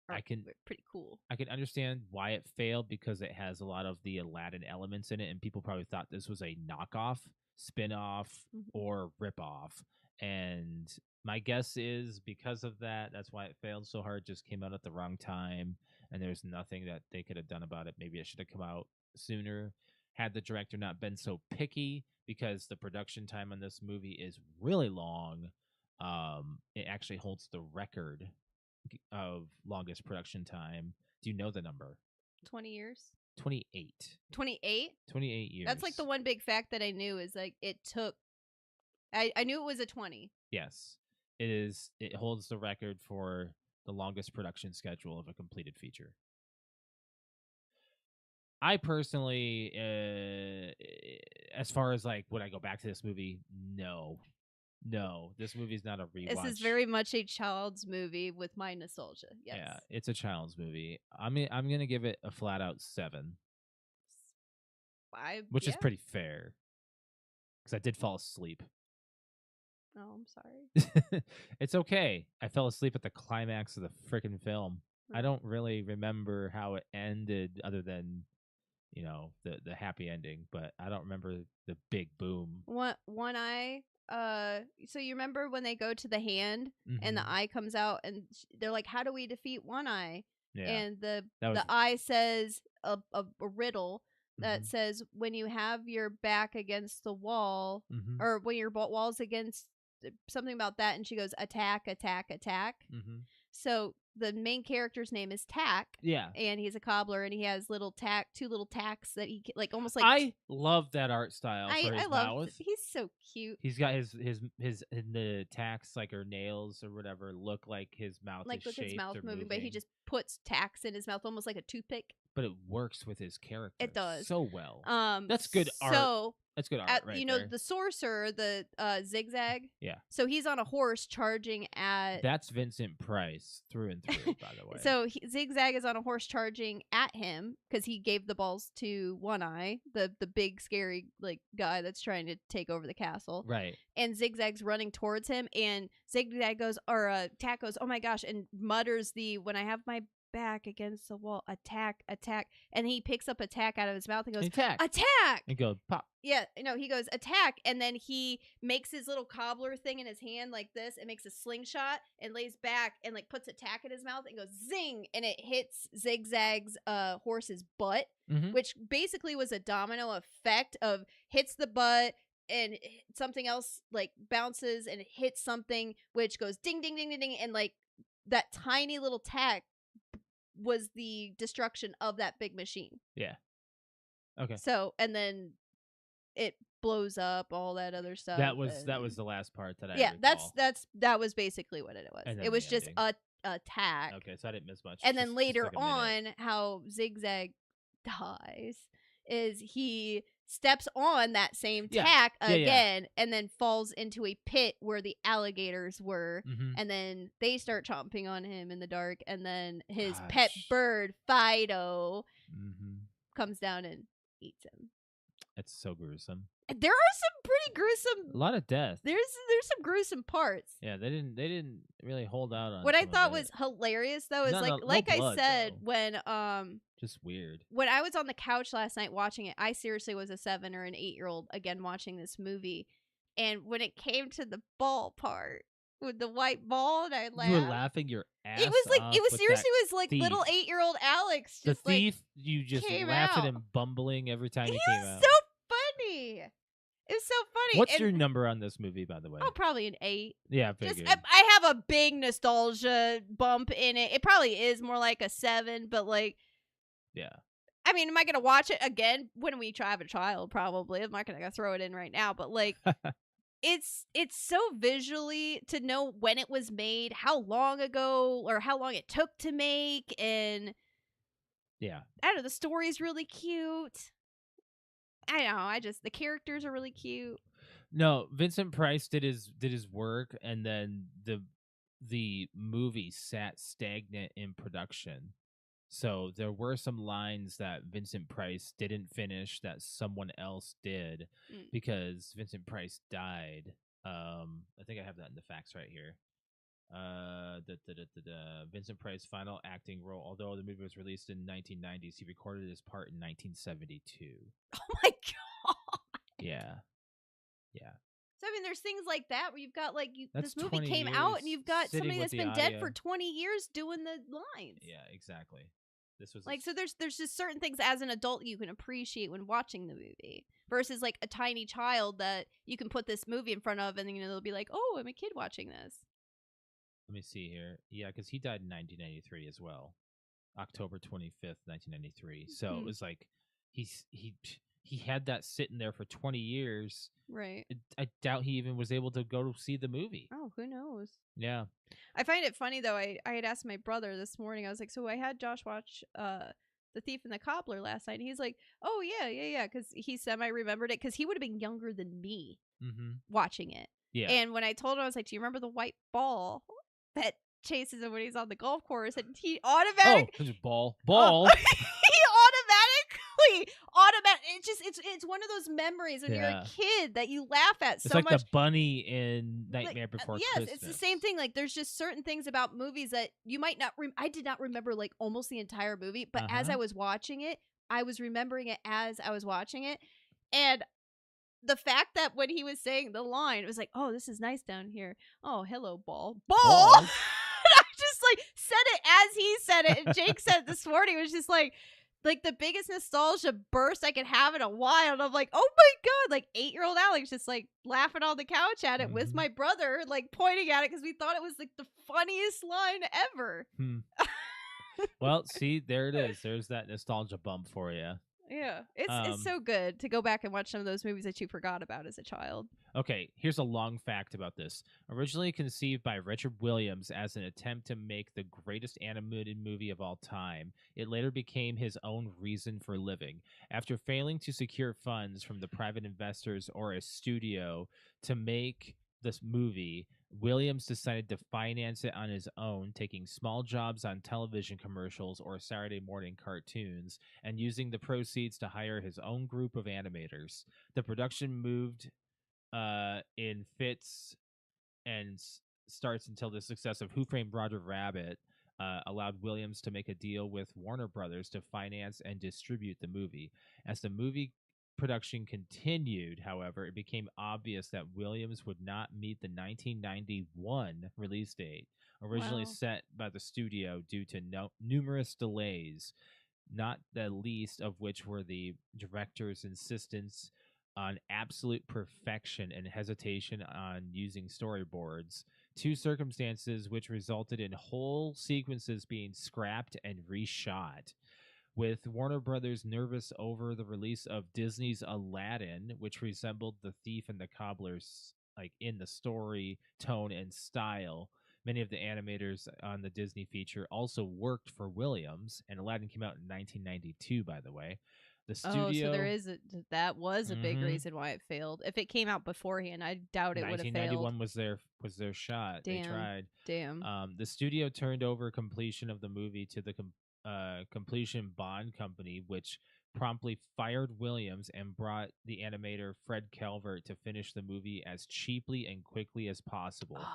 are pretty cool. I can understand why it failed because it has a lot of the Aladdin elements in it, and people probably thought this was a knockoff, spin-off, or rip-off. And my guess is because of that, that's why it failed so hard. Just came out at the wrong time, and there's nothing that they could have done about it. Maybe it should have come out sooner had the director not been so picky, because the production time on this movie is really long. It actually holds the record of longest production time. Do you know the number? 20 years? 28. 28? 28 years. That's like the one big fact that I knew is like it took I knew it was a 20. Yes. It is. It holds the record for the longest production schedule of a completed feature. I personally, as far as like, would I go back to this movie? No. This movie's not a rewatch. This is very much a child's movie with my nostalgia. Yes. Yeah, it's a child's movie. I'm gonna give it a flat out 7, which is pretty fair, because I did fall asleep. Oh, I'm sorry. It's okay. I fell asleep at the climax of the freaking film. I don't really remember how it ended, other than the happy ending, but I don't remember the big boom. One Eye. So you remember when they go to the hand and the eye comes out, and they're like, "How do we defeat One Eye?" Yeah. And the eye says a riddle that says, "When you have your back against the wall, or when your wall's against something about that," and she goes, "Attack, attack, attack." So the main character's name is Tack. Yeah. And he's a cobbler, and he has two little tacks that he like almost like. I love that art style for his mouth. He's so cute. He's got his in the tacks, like, or nails or whatever, look like his mouth is shaped his mouth or moving, but he just puts tacks in his mouth, almost like a toothpick. But it works with his character. It does so well. That's good art. So That's good art, right? You know, there. the sorcerer, the Zigzag. Yeah. So he's on a horse charging at. That's Vincent Price through and through, by the way. So Zigzag is on a horse charging at him because he gave the balls to One Eye, the big scary like guy that's trying to take over the castle. Right. And Zigzag's running towards him, and Zigzag goes, or Tack goes, "Oh my gosh!" and mutters when I have my back against the wall, attack, and he picks up attack out of his mouth and goes, attack, and go pop. Yeah, no, he goes attack, and then he makes his little cobbler thing in his hand like this, and makes a slingshot and lays back and like puts attack in his mouth and goes zing, and it hits Zigzag's horse's butt, which basically was a domino effect of hits the butt and something else like bounces and it hits something, which goes ding ding ding ding ding, and like that tiny little tack was the destruction of that big machine. Yeah. Okay. So, and then it blows up, all that other stuff. That was the last part that I recall. that was basically what it was. It was just ending. a attack. Okay, so I didn't miss much. And then later on, how Zigzag dies is he steps on that same tack again and then falls into a pit where the alligators were, and then they start chomping on him in the dark, and then his pet bird Fido comes down and eats him. It's so gruesome. There are some pretty gruesome. A lot of death. There's some gruesome parts. Yeah, they didn't really hold out on. What I thought was hilarious though is no I blood, said though. when just weird. When I was on the couch last night watching it, I seriously was a 7 or an 8-year-old again watching this movie, and when it came to the ball part with the white ball, and I laughed. You were laughing your ass. It was like off it was with seriously that was like thief. little 8-year-old Alex. Just the thief. Like, You just came laughed at out. him bumbling every time he He came was out. so funny. It was so funny. What's your number on this movie, by the way? Oh, probably an 8. Yeah, I figured. I have a big nostalgia bump in it. It probably is more like a 7, but like, yeah. I mean, am I gonna watch it again when we have a child? Probably. I'm not gonna throw it in right now, but like, it's so visually to know when it was made, how long ago, or how long it took to make, and yeah, I don't know. The story's really cute. I know. The characters are really cute. No, Vincent Price did his work, and then the movie sat stagnant in production. So there were some lines that Vincent Price didn't finish that someone else did because Vincent Price died. I think I have that in the facts right here. Vincent Price final acting role. Although the movie was released in 1990s, he recorded his part in 1972. Oh my god! Yeah. So I mean, there's things like that where you've got like That's this movie 20 came out and years you've got sitting somebody with that's the been dead audio. for 20 years doing the lines. Yeah, exactly. This was like so. There's just certain things as an adult you can appreciate when watching the movie versus like a tiny child that you can put this movie in front of and they'll be like, "Oh, I'm a kid watching this." Let me see here. Yeah, because he died in 1993 as well, October 25th, 1993. So it was like he had that sitting there for 20 years. Right. I doubt he even was able to go see the movie. Oh, who knows? Yeah. I find it funny though. I had asked my brother this morning. I was like, "So I had Josh watch The Thief and the Cobbler last night." And he's like, "Oh yeah," because he semi-remembered it because he would have been younger than me watching it. Yeah. And when I told him, I was like, "Do you remember the white ball that chases him when he's on the golf course?" And he automatically ball. It's one of those memories when you're a kid that you laugh at it's so like much. the bunny in Nightmare Before Christmas. Yes, it's the same thing. Like there's just certain things about movies that you might not. I did not remember like almost the entire movie, but as I was watching it, I was remembering it as I was watching it, and the fact that when he was saying the line, it was like, "Oh, this is nice down here. Oh, hello, ball." And I just like said it as he said it, and Jake said it this morning. It was just like the biggest nostalgia burst I could have in a while. And I'm like, "Oh my god!" Like 8-year-old Alex just like laughing on the couch at it with my brother, like pointing at it because we thought it was like the funniest line ever. Well, see, there it is. There's that nostalgia bump for you. Yeah. It's Um, so good to go back and watch some of those movies that you forgot about as a child. Okay, here's a long fact about this. Originally conceived by Richard Williams as an attempt to make the greatest animated movie of all time, it later became his own reason for living. After failing to secure funds from the private investors or a studio to make this movie, Williams decided to finance it on his own, taking small jobs on television commercials or Saturday morning cartoons, and using the proceeds to hire his own group of animators. The production moved in fits and starts until the success of Who Framed Roger Rabbit allowed Williams to make a deal with Warner Brothers to finance and distribute the movie. As the movie production continued, however, it became obvious that Williams would not meet the 1991 release date, originally Wow. set by the studio due to numerous delays, not the least of which were the director's insistence on absolute perfection and hesitation on using storyboards, two circumstances which resulted in whole sequences being scrapped and reshot. With Warner Brothers nervous over the release of Disney's Aladdin, which resembled The Thief and the Cobbler's like in the story, tone, and style. Many of the animators on the Disney feature also worked for Williams, and Aladdin came out in 1992, by the way. The Oh, so there studio, is that was a big Mhm. reason why it failed. If it came out beforehand, I doubt it would have failed. 1991 was their shot. They Damn. tried. Damn. The studio turned over completion of the movie to the completion bond company, which promptly fired Williams and brought the animator Fred Calvert to finish the movie as cheaply and quickly as possible.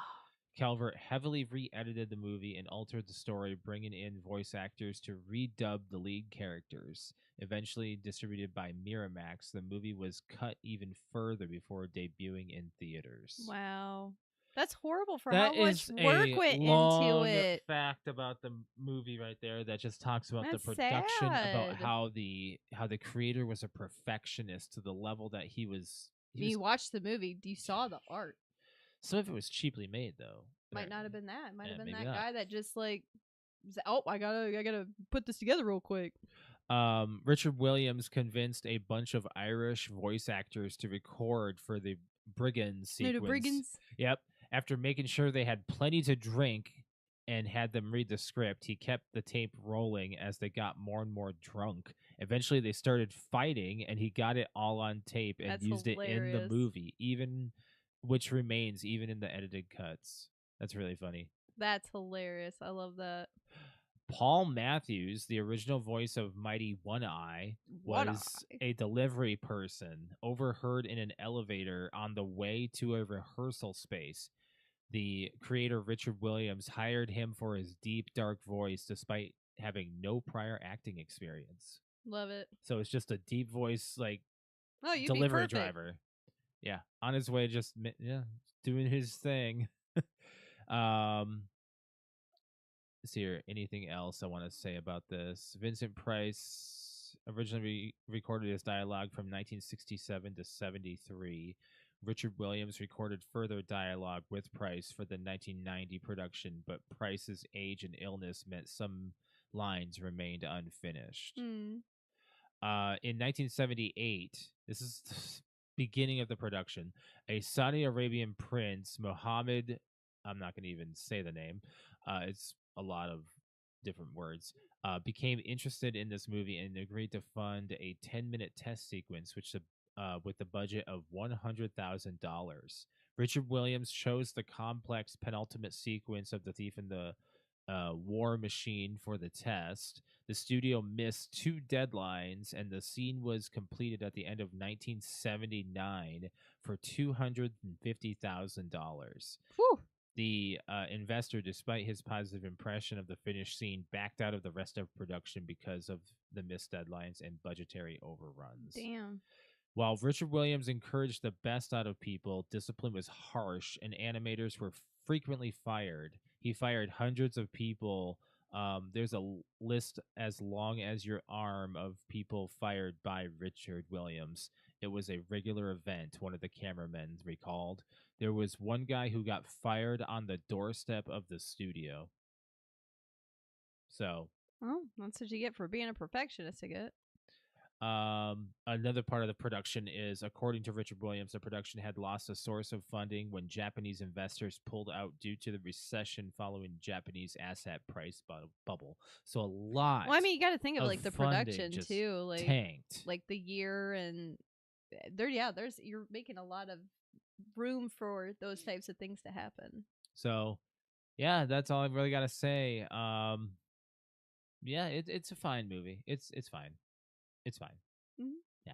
Calvert heavily re-edited the movie and altered the story, bringing in voice actors to redub the lead characters. Eventually distributed by Miramax, the movie was cut even further before debuting in theaters. Wow. That's horrible for That how much is work a went into long it. fact about the movie right there that just talks about That's the production, about sad. how the creator was a perfectionist to the level that he was. You watched the movie, you saw the art. Some of it was cheaply made, though. Might not have been that. Might have been maybe that not. guy that just like, oh, I gotta put this together real quick. Richard Williams convinced a bunch of Irish voice actors to record for the Brigands sequence. The Brigands? Yep. After making sure they had plenty to drink and had them read the script, he kept the tape rolling as they got more and more drunk. Eventually, they started fighting, and he got it all on tape and used it in the movie, which remains even in the edited cuts. That's really funny. That's hilarious. I love that. Paul Matthews, the original voice of Mighty One Eye, was a delivery person overheard in an elevator on the way to a rehearsal space. The creator, Richard Williams, hired him for his deep, dark voice despite having no prior acting experience. Love it. So it's just a deep voice, like, delivery driver. Yeah, on his way, just doing his thing. Is there anything else I want to say about this? Vincent Price originally recorded his dialogue from 1967 to 73. Richard Williams recorded further dialogue with Price for the 1990 production, but Price's age and illness meant some lines remained unfinished. In 1978, this is the beginning of the production, a Saudi Arabian prince, Mohammed, I'm not going to even say the name, it's a lot of different words, became interested in this movie and agreed to fund a 10-minute test sequence, which with the budget of $100,000. Richard Williams chose the complex penultimate sequence of The Thief and the War Machine for the test. The studio missed 2 deadlines, and the scene was completed at the end of 1979 for $250,000. The investor, despite his positive impression of the finished scene, backed out of the rest of production because of the missed deadlines and budgetary overruns. Damn. While Richard Williams encouraged the best out of people, discipline was harsh and animators were frequently fired. He fired hundreds of people. There's a list as long as your arm of people fired by Richard Williams. It was a regular event, one of the cameramen recalled. There was one guy who got fired on the doorstep of the studio. So. Oh, that's what you get for being a perfectionist, I guess. Another part of the production is, according to Richard Williams, the production had lost a source of funding when Japanese investors pulled out due to the recession following Japanese asset price bubble. So a lot. Well, I mean, you got to think of of like the funding production just too, like tanked. the year and there's you're making a lot of room for those types of things to happen. So, yeah, that's all I've really got to say. Yeah, it's a fine movie. It's fine. It's fine. Mhm. Yeah.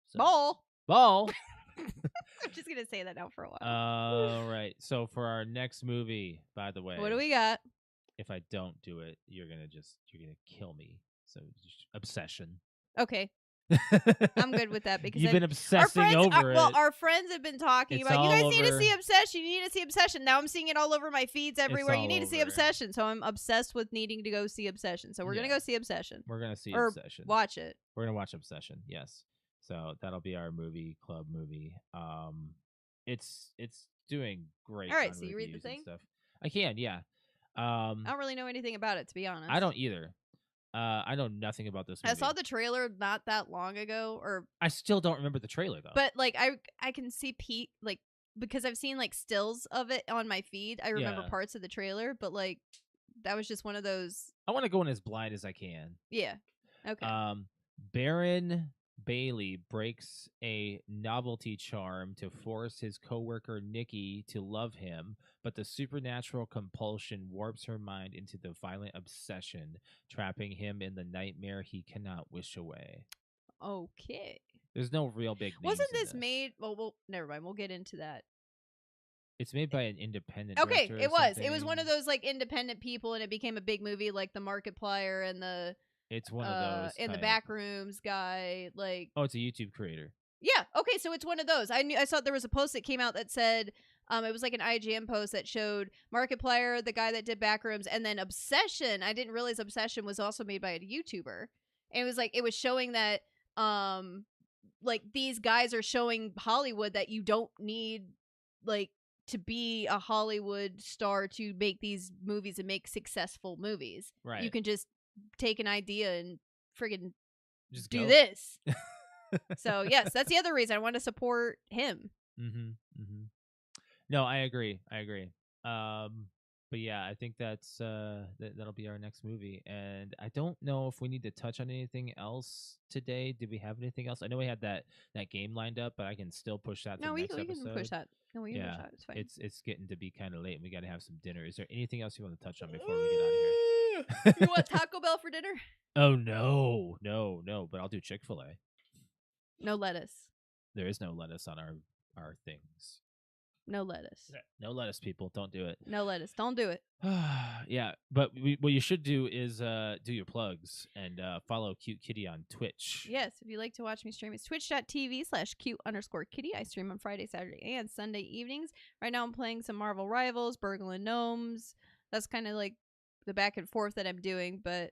So, Ball. Ball. I'm just gonna say that now for a while. All right. So for our next movie, by the way, What do we got? if I don't do it, you're gonna kill me. So just Obsession. Okay, I'm good with that because You've been our obsessing friends, over it. well, our friends have been talking It's about. You all guys need to over- see Obsession. You need to see Obsession. Now I'm seeing it all over my feeds everywhere. You all need to see over. Obsession. So I'm obsessed with needing to go see Obsession. So we're gonna Yeah. go see Obsession We're gonna see or Obsession. watch it. We're gonna watch Obsession. Yes. So that'll be our movie club movie. It's doing great. All right, on so you read the reviews and thing? stuff. I can, yeah. I don't really know anything about it, to be honest. I don't either. I know nothing about this movie. I saw the trailer not that long ago, I still don't remember the trailer though. but like I can see Pete like because I've seen like stills of it on my feed. I remember Yeah. parts of the trailer, but like that was just one of those. I want to go in as blind as I can. Yeah. Okay. Baron Bailey breaks a novelty charm to force his coworker Nikki to love him, but the supernatural compulsion warps her mind into the violent obsession, trapping him in the nightmare he cannot wish away. Okay. There's no real big names. Wasn't in this made? Well, never mind. We'll get into that. It's made by an independent. Okay, director or it was. It was something. one of those like independent people, and it became a big movie, like the Markiplier and the It's one of those. in the type. back rooms guy. Like, Oh, it's a YouTube creator. yeah. Okay, so it's one of those. I saw there was a post that came out that said. It was like an IGN post that showed Markiplier, the guy that did Backrooms, and then Obsession. I didn't realize Obsession was also made by a YouTuber. And it was like it was showing that like these guys are showing Hollywood that you don't need like to be a Hollywood star to make these movies and make successful movies. Right. You can just take an idea and friggin' Just do go. this. So yes, that's the other reason I want to support him. No, I agree. But yeah, I think that's that'll be our next movie. And I don't know if we need to touch on anything else today. Did we have anything else? I know we had that game lined up, but I can still push that. No, to we next can episode. push that. No, we can Yeah, push that. It's fine. It's getting to be kind of late, and we got to have some dinner. Is there anything else you want to touch on before we get out of here? You want Taco Bell for dinner? Oh no. But I'll do Chick-fil-A. No lettuce. There is no lettuce on our things. No lettuce. No lettuce, people. Don't do it. No lettuce. Don't do it. Yeah, but what you should do is do your plugs and follow Cute Kitty on Twitch. Yes, if you like to watch me stream, it's twitch.tv/cute_kitty. I stream on Friday, Saturday, and Sunday evenings. Right now I'm playing some Marvel Rivals, Burgle and Gnomes. That's kind of like the back and forth that I'm doing, but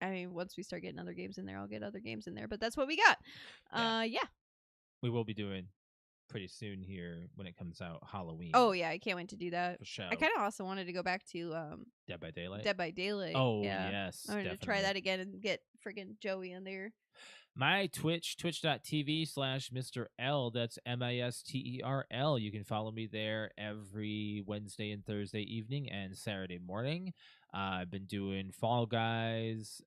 I mean, once we start getting other games in there, I'll get other games in there. But that's what we got. Yeah. We will be doing pretty soon here when it comes out Halloween. Oh yeah, I can't wait to do that. For sure. I kind of also wanted to go back to Dead by Daylight. Dead by Daylight. Oh yeah. yes, I wanted to try definitely. that again and get friggin' Joey in there. My Twitch, twitch.tv/Mr. L. That's MISTERL. You can follow me there every Wednesday and Thursday evening and Saturday morning. I've been doing Fall Guys.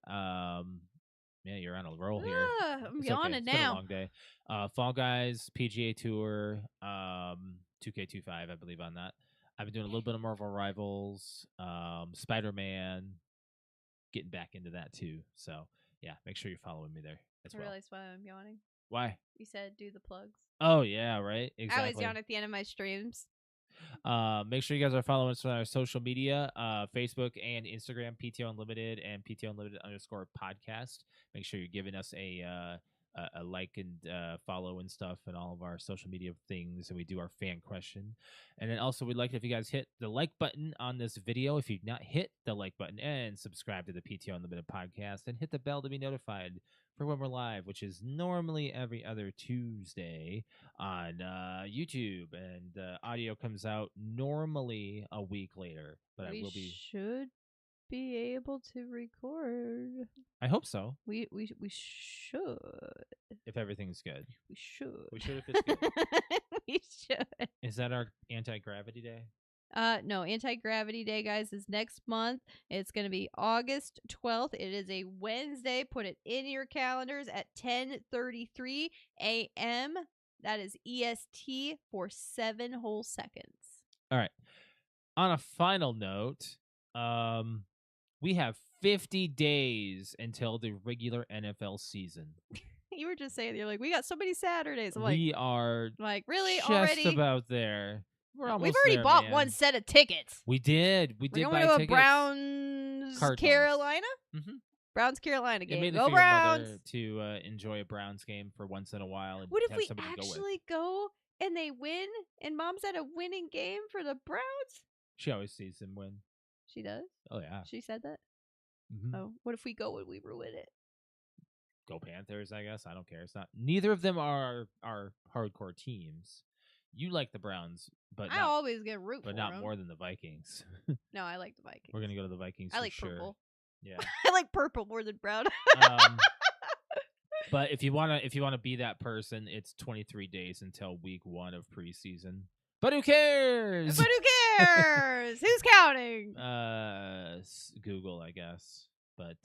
Yeah, you're on a roll here. I'm It's yawning okay. It's been a now. long day. Fall Guys, PGA Tour, 2K25, I believe on that. I've been doing a little bit of Marvel Rivals, Spider-Man, getting back into that too. So yeah, make sure you're following me there as I well. realized why I'm yawning. Why? You said do the plugs. Oh yeah, right. I Exactly. always yawn at the end of my streams. Make sure you guys are following us on our social media, Facebook and Instagram, PTOUnlimited and PTOUnlimited_podcast. Make sure you're giving us a like and follow and stuff and all of our social media things, and we do our fan question. And then also we'd like it if you guys hit the like button on this video if you've not hit the like button, and subscribe to the PTO Unlimited podcast, and hit the bell to be notified for when we're live, which is normally every other Tuesday on YouTube, and audio comes out normally a week later, but we I will be should be able to record. I hope so. We should. If everything's good. We should. We should if it's good. We should. Is that our anti-gravity day? No, Anti-Gravity Day, guys, is next month. It's going to be August 12th. It is a Wednesday. Put it in your calendars at 10:33 a.m. That is EST for 7 whole seconds. All right. On a final note, we have 50 days until the regular NFL season. You were just saying, you're like, we got so many Saturdays. I'm We are like, really? just Already? about there. We're almost We've already there, bought man. one set of tickets. We did. We We're did going buy to a tickets. Browns Cardinals. Carolina? Mm-hmm. Browns Carolina It game. made the Go for your mother Browns! to enjoy a Browns game for once in a while. And What if have we somebody to go with. actually go and they win and Mom's at a winning game for the Browns? She always sees them win. She does? Oh yeah. She said that? Mm-hmm. Oh, what if we go and we ruin it? Go Panthers, I guess. I don't care. It's not. Neither of them are hardcore teams. You like the Browns, but I always get root but for not them. more than the Vikings. No, I like the Vikings. We're gonna go to the Vikings. I for like sure. purple. Yeah. I like purple more than brown. But if you wanna be that person, it's 23 days until week 1 of preseason. But who cares? But who cares? Who's counting? Google, I guess. But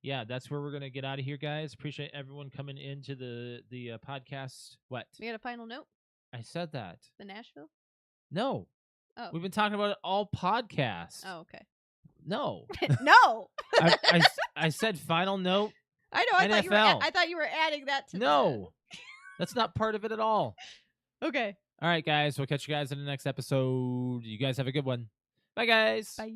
yeah, that's where we're gonna get out of here, guys. Appreciate everyone coming into the podcast. What? We got a final note? I said that. The Nashville? No. Oh. We've been talking about it all podcast. Oh, okay. No. No. I said final note. I know. NFL. I thought you were adding that to No. That's not part of it at all. Okay. All right, guys. We'll catch you guys in the next episode. You guys have a good one. Bye, guys. Bye.